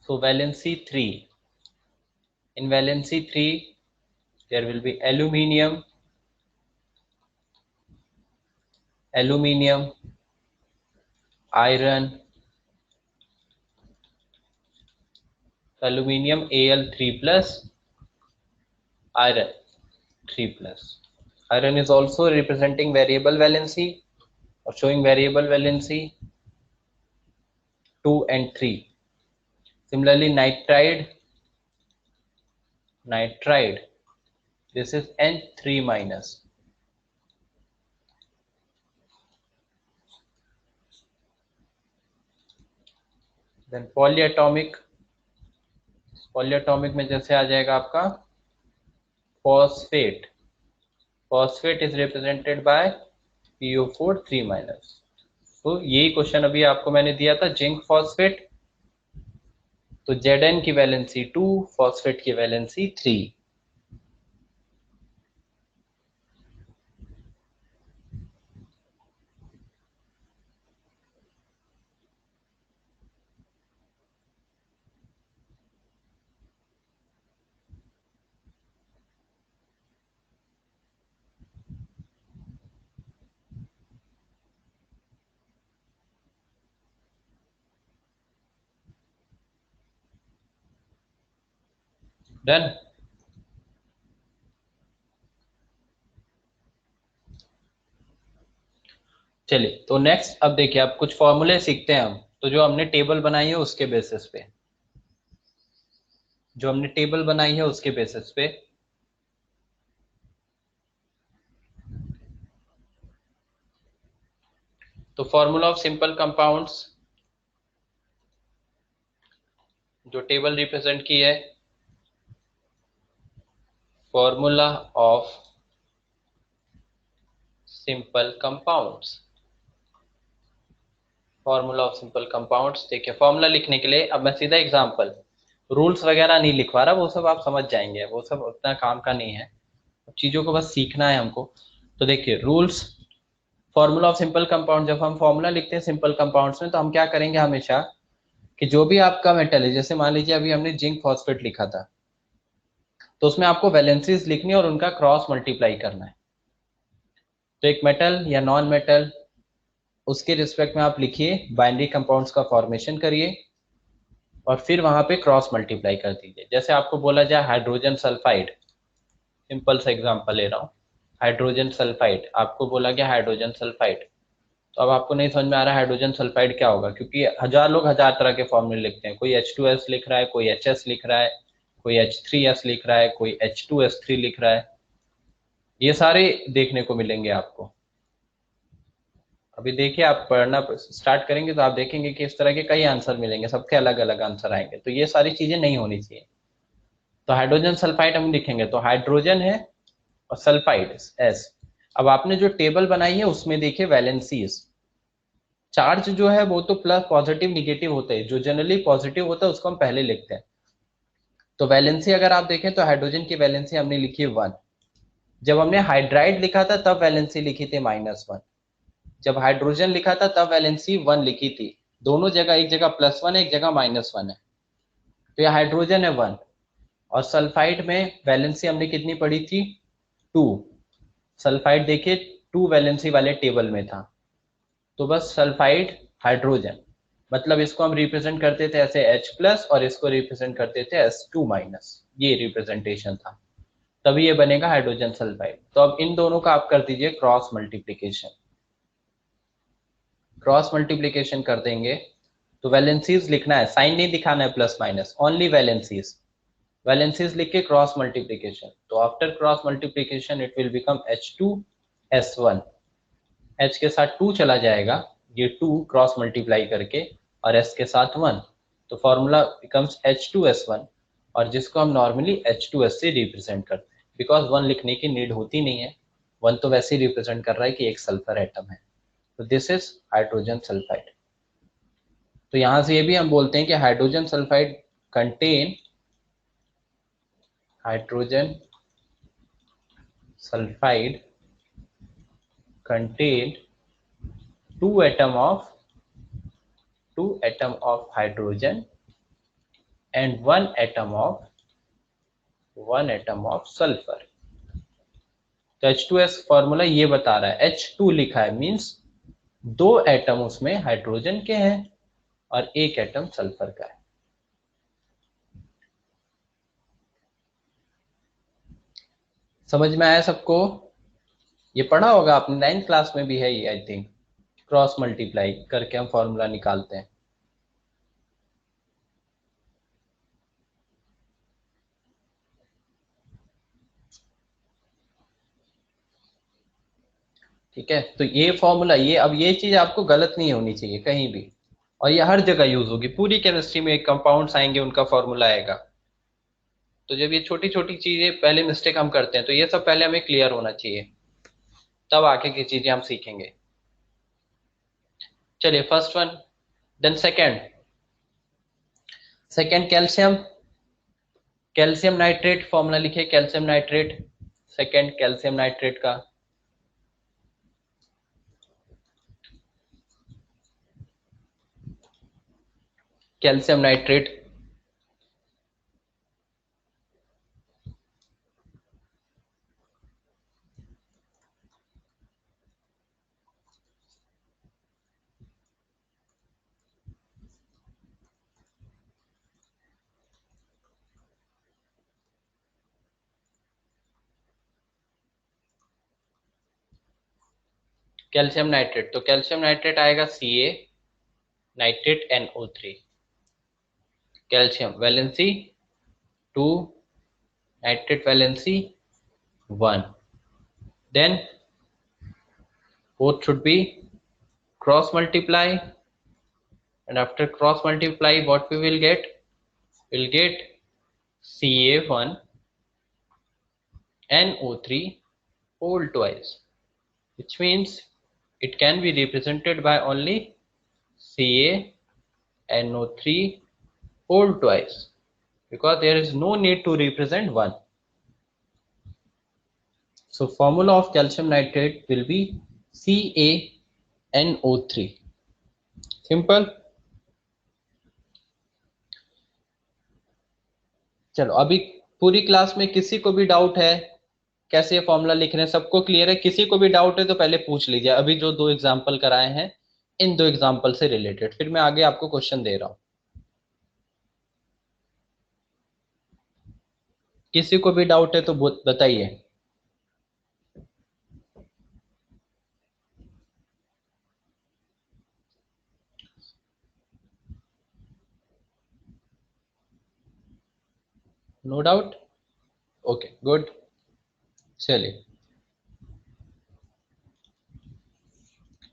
So valency 3. In valency 3, there will be aluminium, iron, aluminium Al3+, iron 3+। Iron is also representing variable valency or showing variable valency 2 and 3. Similarly, nitride, this is N3 minus. Then polyatomic में जैसे आ जाएगा आपका phosphate is represented by PO4 3 minus. तो यही question अभी आपको मैंने दिया था जिंक फॉस्फेट, तो Zn की वैलेंसी 2, फॉस्फेट की वैलेंसी 3. डन. चलिए, तो नेक्स्ट अब देखिए, अब कुछ फॉर्मूले सीखते हैं हम. तो जो हमने टेबल बनाई है उसके बेसिस पे, तो फॉर्मूला ऑफ सिंपल कंपाउंड्स जो टेबल रिप्रेजेंट की है, फॉर्मूला ऑफ सिंपल कंपाउंड्स. देखिए, फॉर्मूला लिखने के लिए अब मैं सीधा एग्जांपल, रूल्स वगैरह नहीं लिखवा रहा, वो सब आप समझ जाएंगे, वो सब उतना काम का नहीं है, चीजों को बस सीखना है हमको. तो देखिए, rules, formula of simple compound, जब हम फॉर्मूला लिखते हैं सिंपल कंपाउंड्स में, तो हम क्या करेंगे हमेशा कि जो भी आपका मेटल है, जैसे मान लीजिए अभी हमने जिंक फॉस्फेट लिखा था, तो उसमें आपको वैलेंसीज लिखनी है और उनका क्रॉस मल्टीप्लाई करना है. तो एक मेटल या नॉन मेटल, उसके रिस्पेक्ट में आप लिखिए, बाइनरी कंपाउंड्स का फॉर्मेशन करिए और फिर वहां पे क्रॉस मल्टीप्लाई कर दीजिए. जैसे आपको बोला जाए हाइड्रोजन सल्फाइड, सिंपल सा एग्जांपल ले रहा हूँ, हाइड्रोजन सल्फाइड, आपको बोला गया हाइड्रोजन सल्फाइड, तो अब आपको नहीं समझ में आ रहा हाइड्रोजन सल्फाइड क्या होगा, क्योंकि हजार लोग हजार तरह के फॉर्मूले लिखते हैं. कोई H2S लिख रहा है, कोई HS लिख रहा है, कोई H3S लिख रहा है, कोई H2S3 लिख रहा है. ये सारे देखने को मिलेंगे आपको. अभी देखिए, आप पढ़ना स्टार्ट करेंगे तो आप देखेंगे कि इस तरह के कई आंसर मिलेंगे, सबके अलग अलग आंसर आएंगे. तो ये सारी चीजें नहीं होनी चाहिए. तो हाइड्रोजन सल्फाइड हम लिखेंगे, तो हाइड्रोजन है और सल्फाइड S. अब आपने जो टेबल बनाई है उसमें देखिए वैलेंसीज, चार्ज जो है वो तो प्लस पॉजिटिव निगेटिव होते हैं, जो जनरली पॉजिटिव होता है उसको हम पहले लिखते हैं. तो वैलेंसी अगर आप देखें तो हाइड्रोजन की वैलेंसी हमने लिखी 1. जब हमने हाइड्राइड लिखा था तब वैलेंसी लिखी थी -1. जब हाइड्रोजन लिखा था तब वैलेंसी 1 लिखी थी. दोनों जगह, एक जगह +1 है, एक जगह -1 है. तो ये हाइड्रोजन है 1, और सल्फाइड में वैलेंसी हमने कितनी पढ़ी थी 2. सल्फाइड देखिए 2 वैलेंसी वाले टेबल में था. तो बस सल्फाइड हाइड्रोजन, मतलब इसको हम रिप्रेजेंट करते थे ऐसे H+ और इसको रिप्रेजेंट करते थे S2-, ये रिप्रेजेंटेशन था, तभी ये बनेगा हाइड्रोजन सल्फाइड. तो अब इन दोनों का आप कर दीजिए क्रॉस मल्टीप्लिकेशन कर देंगे. तो वैलेंसीज लिखना है, साइन नहीं दिखाना है प्लस माइनस, ओनली वैलेंसीज लिख के क्रॉस मल्टीप्लिकेशन. तो after cross multiplication it will become H2S1. H के साथ 2 चला जाएगा, ये 2 क्रॉस मल्टीप्लाई करके, और S के साथ 1, तो फॉर्मूला बिकम्स H2S1, और जिसको हम नॉर्मली H2S से रिप्रेजेंट करते हैं, बिकॉज 1 लिखने की नीड होती नहीं है, 1 तो वैसे ही रिप्रेजेंट कर रहा है कि एक सल्फर एटम है. तो दिस इज हाइड्रोजन सल्फाइड. तो यहां से ये भी हम बोलते हैं कि hydrogen sulphide contain two atom of hydrogen and one atom of sulfur. तो H2S फॉर्मूला ये बता रहा है, H2 लिखा है मींस 2 एटम उसमें हाइड्रोजन के हैं और 1 एटम सल्फर का है. समझ में आया सबको? ये पढ़ा होगा आपने, 9th क्लास में भी है ये, आई थिंक। क्रॉस मल्टीप्लाई करके हम फॉर्मूला निकालते हैं। ठीक है, तो ये फॉर्मूला, ये अब ये चीज आपको गलत नहीं होनी चाहिए कहीं भी, और ये हर जगह यूज होगी, पूरी केमिस्ट्री में कंपाउंड्स आएंगे उनका फॉर्मूला आएगा। तो जब ये छोटी छोटी चीजें पहले मिस्टेक हम करते हैं, तो ये सब पहले हमें क्लियर होना चाहिए, तब आगे की चीजें हम सीखेंगे। चलिए first one, then second. Second calcium, calcium nitrate formula लिखिए, calcium nitrate, second calcium nitrate का। कैल्शियम नाइट्रेट, कैल्शियम नाइट्रेट, तो कैल्शियम नाइट्रेट आएगा Ca nitrate NO3। Calcium valency 2, nitrate valency 1, then both should be cross multiply, and after cross multiply what we will get, we'll get Ca1 NO3 whole twice, which means it can be represented by only CaNO3 whole twice, because there is no need to represent 1. So formula of calcium nitrate will be CaNO3. Simple. चलो अभी पूरी class में किसी को भी doubt है कैसे ये फॉर्मूला लिख रहे हैं? सबको क्लियर है? किसी को भी डाउट है तो पहले पूछ लीजिए, अभी जो 2 एग्जाम्पल कराए हैं इन 2 एग्जाम्पल से रिलेटेड, फिर मैं आगे आपको क्वेश्चन दे रहा हूं। किसी को भी डाउट है तो बताइए। No doubt, okay good. चलिए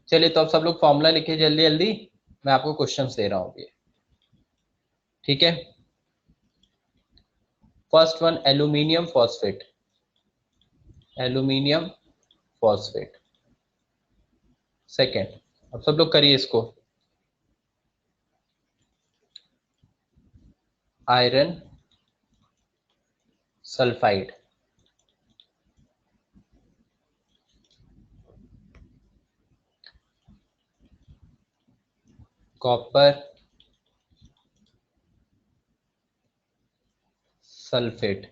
चलिए, तो अब सब लोग फॉर्मूला लिखिए जल्दी जल्दी, मैं आपको क्वेश्चंस दे रहा हूँ अभी। ठीक है, first one aluminium phosphate, aluminium phosphate. Second, अब सब लोग करिए इसको, iron sulphide. Copper sulphate.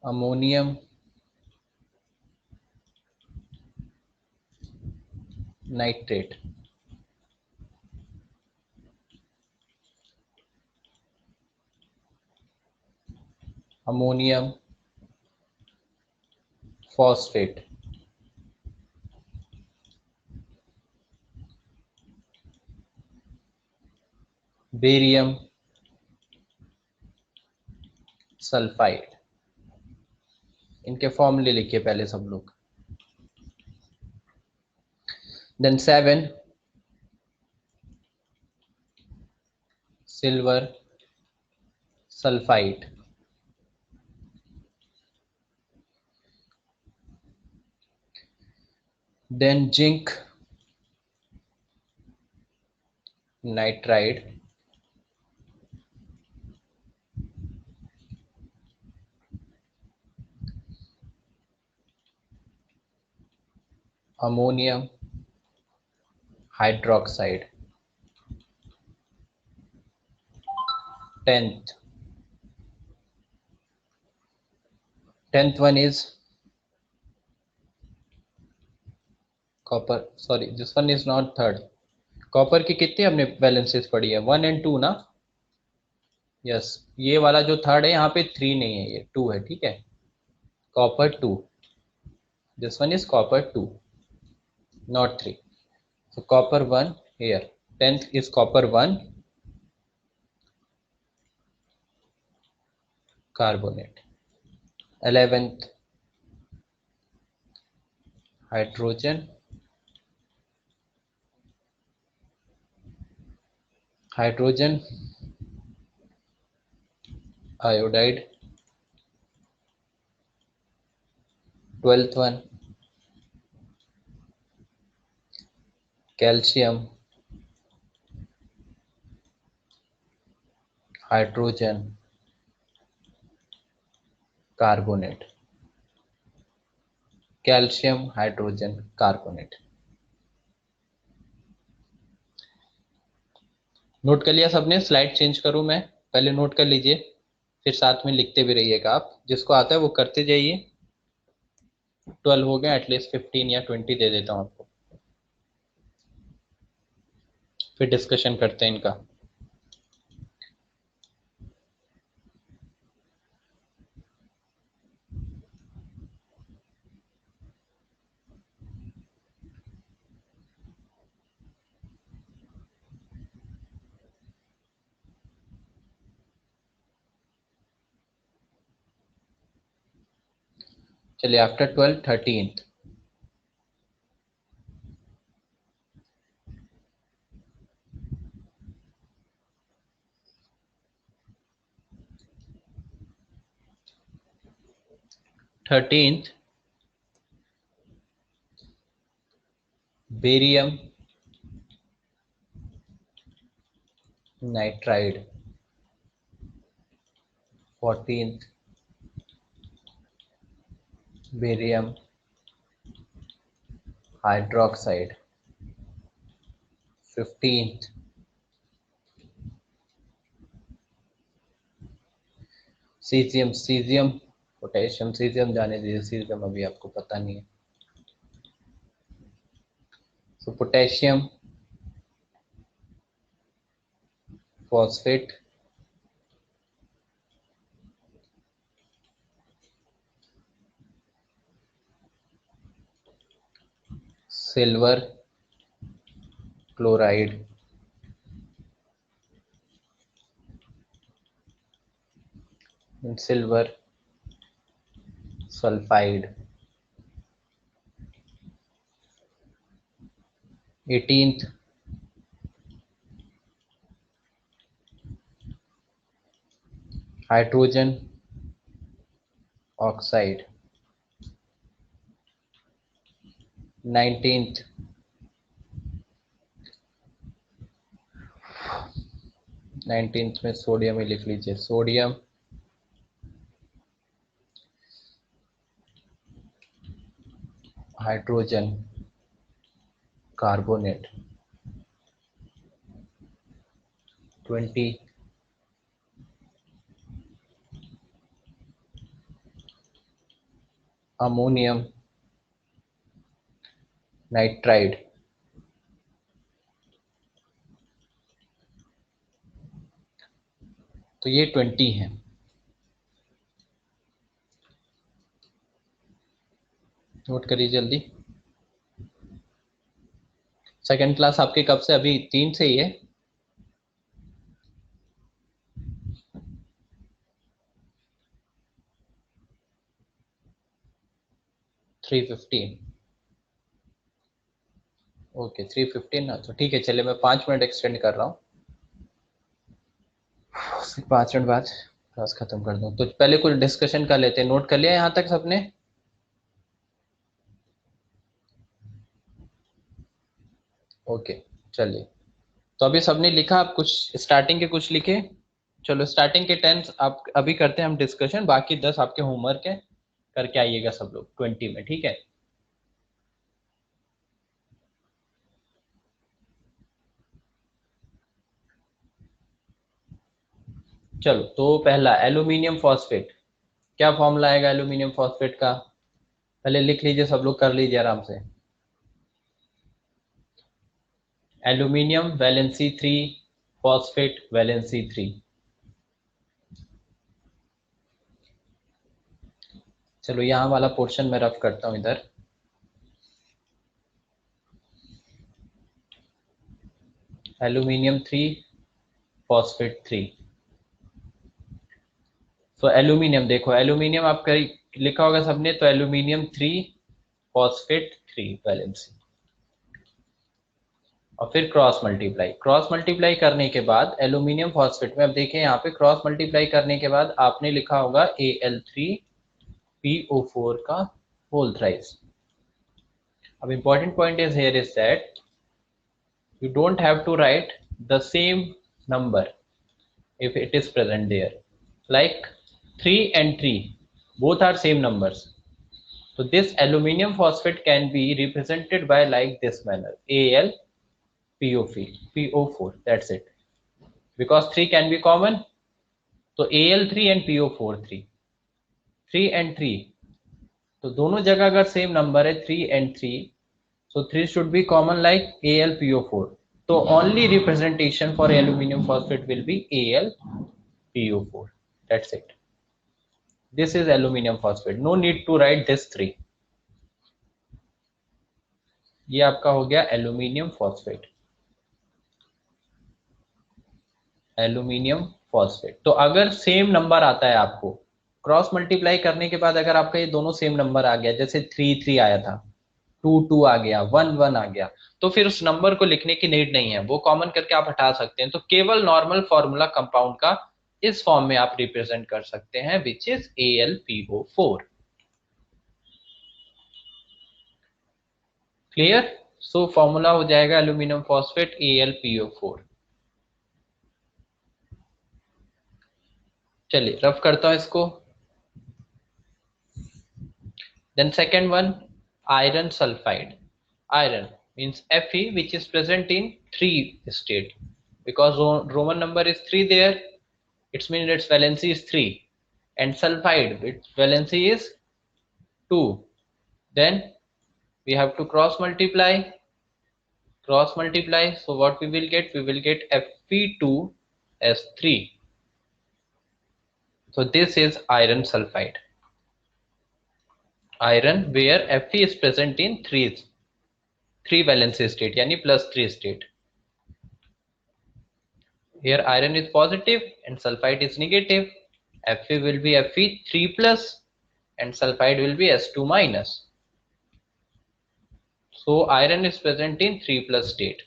Ammonium nitrate. Ammonium phosphate. Barium sulphide. इनके फॉर्मूले लिखिए पहले सब लोग। Then 7 silver sulphide. Then zinc nitride. Ammonium hydroxide. 10th one is copper, sorry this one is not third. Copper की कितनी हमने बैलेंसेस पढ़ी है? 1 and 2 ना? यस, ये वाला जो थर्ड है यहाँ पे 3 नहीं है, ये 2 है, ठीक है। Copper 2, this one is copper 2, not 3। So copper 1 here. 10th is copper 1 carbonate. 11th hydrogen iodide. 12th one calcium hydrogen carbonate. Calcium hydrogen carbonate. Note कर लिया सबने? स्लाइड चेंज करूं मैं? पहले नोट कर लीजिए, फिर साथ में लिखते भी रहिएगा। आप जिसको आता है वो करते जाइए। 12 हो गया, एटलीस्ट 15 या 20 दे देता हूं आपको, फिर डिस्कशन करते हैं इनका। चलिए, after 12 13th barium nitride. 14th barium hydroxide. 15th caesium potassium. Caesium जाने दीजिए, सीजियम अभी आपको पता नहीं है। So potassium phosphate. Silver chloride. Silver sulphide. 18th hydrogen oxide. 19th में सोडियम ही लिख लीजिए, sodium hydrogen carbonate. 20 ammonium nitride. तो ये 20 है। नोट करिए जल्दी। सेकंड क्लास आपके कब से? अभी 3 से ही है। 3:15 ओके, 3:15 ना, तो ठीक है। चलिए, मैं 5 मिनट एक्सटेंड कर रहा हूँ, फिर 5 मिनट बाद क्लास खत्म कर दूँ। तो पहले कुछ डिस्कशन कर लेते हैं। नोट कर लिया यहाँ तक सबने? ओके, चलिए। तो अभी सबने लिखा? आप कुछ स्टार्टिंग के कुछ लिखे? चलो, स्टार्टिंग के 10 आप अभी करते हैं हम डिस्कशन, बाकी 10 आपके होमवर्क है, करके आइएगा सब लोग 20 में, ठीक है। चलो, तो पहला एल्यूमिनियम फॉस्फेट। क्या फॉर्मूला आएगा एल्यूमिनियम फॉस्फेट का? पहले लिख लीजिए, सब लोग कर लीजिए आराम से। Aluminium valency 3, phosphate valency 3। चलो यहाँ वाला पोर्शन मैं रफ करता हूँ इधर। Aluminium 3, phosphate 3। तो एल्यूमिनियम देखो, एल्यूमिनियम आपका लिखा होगा सबने, तो एल्यूमिनियम 3, फॉस्फेट 3 वैलेंसी। और फिर क्रॉस मल्टीप्लाई करने के बाद एल्यूमिनियम फॉस्फेट में, अब देखें यहाँ पे क्रॉस मल्टीप्लाई करने के बाद आपने लिखा होगा Al3PO4 का होल थ्राइस। अब important point is here is that you don't have to write the same number if it is present there, like 3 and 3 both are same numbers. So this aluminum phosphate can be represented by like this manner, AlPO4, that's it, because 3 can be common. So Al3 and PO4 3 and 3, तो दोनों जगह अगर same number है 3 and 3, so 3 should be common like AlPO4. So only representation for aluminum phosphate will be AlPO4. That's it. This is aluminum phosphate. No need to write this 3. ये आपका हो गया aluminium phosphate. Aluminium phosphate. तो अगर same number आता है आपको cross multiply करने के बाद, अगर आपका ये दोनों सेम नंबर आ गया, जैसे 3 3 आया था, 2 2 आ गया, 1 1 आ गया, तो फिर उस नंबर को लिखने की नीड नहीं है, वो कॉमन करके आप हटा सकते हैं। तो केवल नॉर्मल फॉर्मूला कंपाउंड का इस फॉर्म में आप रिप्रेजेंट कर सकते हैं, which is AlPO4। Clear? So formula हो जाएगा एल्यूमिनियम फॉस्फेट AlPO4। चलिए रफ करता हूं इसको। Then second one, iron sulfide. Iron means Fe, which is present in 3 state, because Roman number is 3 there, it means its valency is 3, and sulfide, its valency is 2. Then we have to cross multiply, so what we will get? We will get Fe2S3. So this is iron sulfide. Iron where Fe is present in 3 valency state, yani +3 state. Here iron is positive and sulfide is negative. Fe will be Fe3 plus and sulfide will be S2 minus. So iron is present in 3 plus state.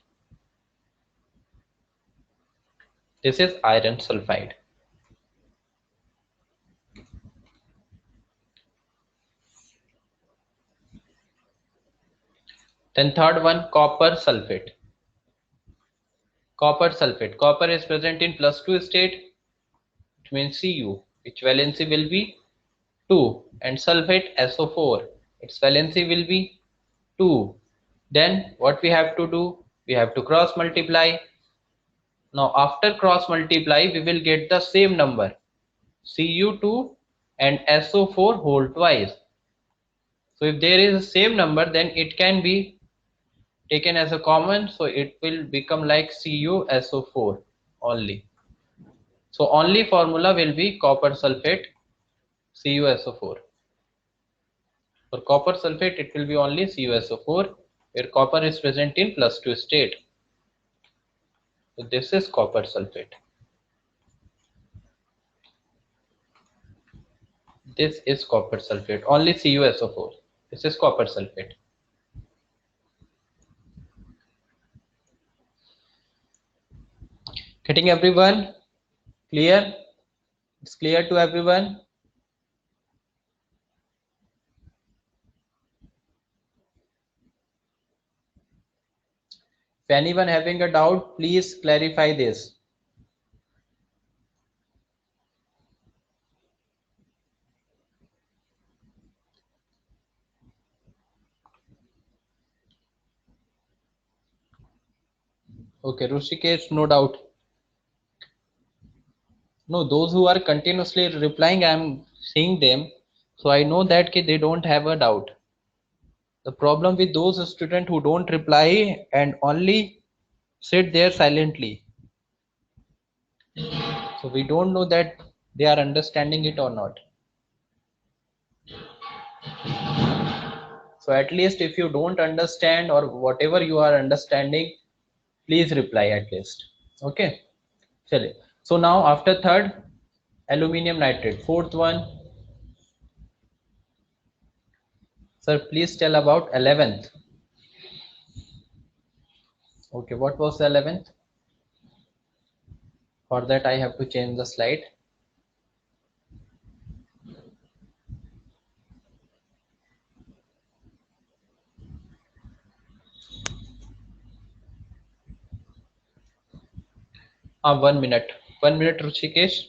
This is iron sulfide. Then third one, copper sulfate. Copper sulfate. Copper is present in +2 state, which means Cu, which valency will be 2, and sulfate SO4, its valency will be 2. Then what we have to do? We have to cross multiply. Now after cross multiply, we will get the same number, Cu2 and SO4 whole twice. So if there is a same number, then it can be taken as a common, so it will become like CuSO4 only. So only formula will be copper sulfate CuSO4. For copper sulfate, it will be only CuSO4, where copper is present in +2 state. So this is copper sulfate. This is copper sulfate, only CuSO4. This is copper sulfate. Getting everyone? Clear? It's clear to everyone? If anyone having a doubt, please clarify this. Okay, Rushikesh, no doubt. No, those who are continuously replying, I am seeing them, so I know that they don't have a doubt. The problem with those students who don't reply and only sit there silently. So we don't know that they are understanding it or not. So at least if you don't understand or whatever you are understanding, please reply at least. Okay, chale. So now after third, aluminium nitrate. Fourth one, sir, please tell about 11th. Okay, what was the 11th? For that I have to change the slide. Ah, 1 minute. 1 minute, Ruchikesh.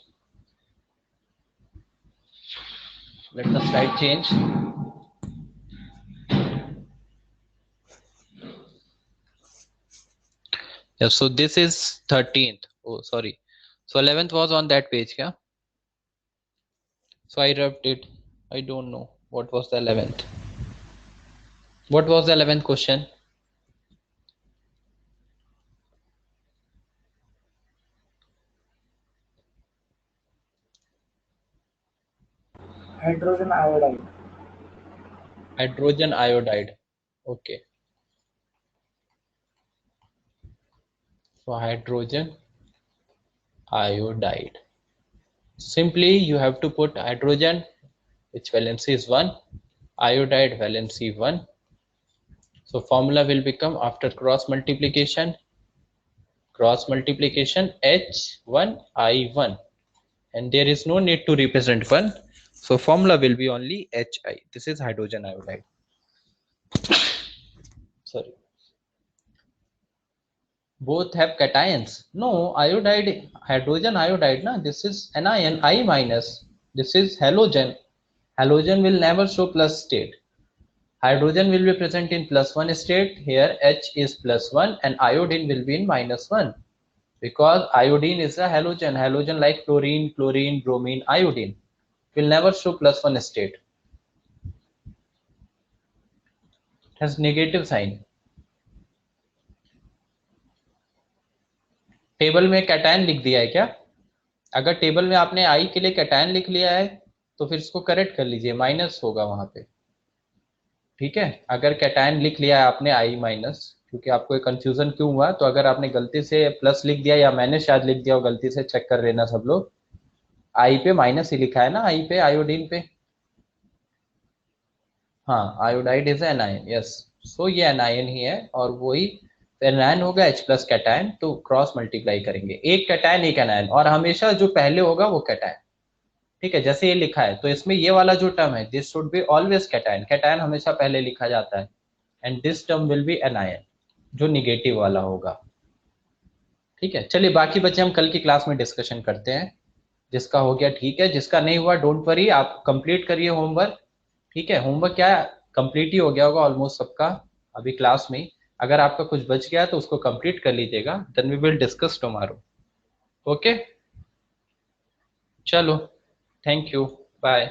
Let the slide change. Yeah, so this is 13th. Oh, sorry. So 11th was on that page, yeah? So I rubbed it. I don't know what was the 11th. What was the 11th question? Hydrogen iodide. Hydrogen iodide. Okay. So hydrogen iodide. Simply you have to put hydrogen, which valency is 1, iodide valency 1. So formula will become after cross multiplication H1I1, and there is no need to represent 1. So formula will be only Hi. This is hydrogen iodide. Sorry. Both have cations. No, iodide, hydrogen iodide, na, this is anion, I minus. This is halogen. Halogen will never show plus state. Hydrogen will be present in +1 state. Here H is +1 and iodine will be in -1. Because iodine is a halogen. Halogen like chlorine, chlorine, bromine, iodine will never show +1 state. It has negative sign. Table में cation लिख दिया है क्या? अगर table में आपने आई के लिए कैटायन लिख लिया है तो फिर इसको करेक्ट कर लीजिए, माइनस होगा वहां पे. ठीक है, अगर कैटायन लिख लिया है आपने आई माइनस, क्योंकि आपको कंफ्यूजन क्यों हुआ, तो अगर आपने गलती से प्लस लिख दिया या मैंने शायद लिख दिया हो गलती से, चेक कर लेना सब लोग. आई पे माइनस ही लिखा है ना, आई पे, आयोडीन पे. हाँ, आयोडाइड इज एनायन, यस. सो ये एनायन ही है और वही एनायन होगा H प्लस कैटायन, तो क्रॉस मल्टीप्लाई करेंगे. एक कैटायन एक एनायन, और हमेशा जो पहले होगा वो कैटायन. ठीक है, जैसे ये लिखा है तो इसमें ये वाला जो टर्म है, this should be always cation. Cation हमेशा पहले लिखा जाता है. And this term will be anion, जो निगेटिव वाला होगा. ठीक है, चलिए बाकी बच्चे हम कल की क्लास में डिस्कशन करते हैं. जिसका हो गया ठीक है, जिसका नहीं हुआ डोंट वरी, आप कंप्लीट करिए होमवर्क. ठीक है, होमवर्क क्या कंप्लीट ही हो गया होगा ऑलमोस्ट सबका अभी क्लास में. अगर आपका कुछ बच गया तो उसको कंप्लीट कर लीजिएगा. Then we will discuss tomorrow. Okay, चलो, थैंक यू, बाय.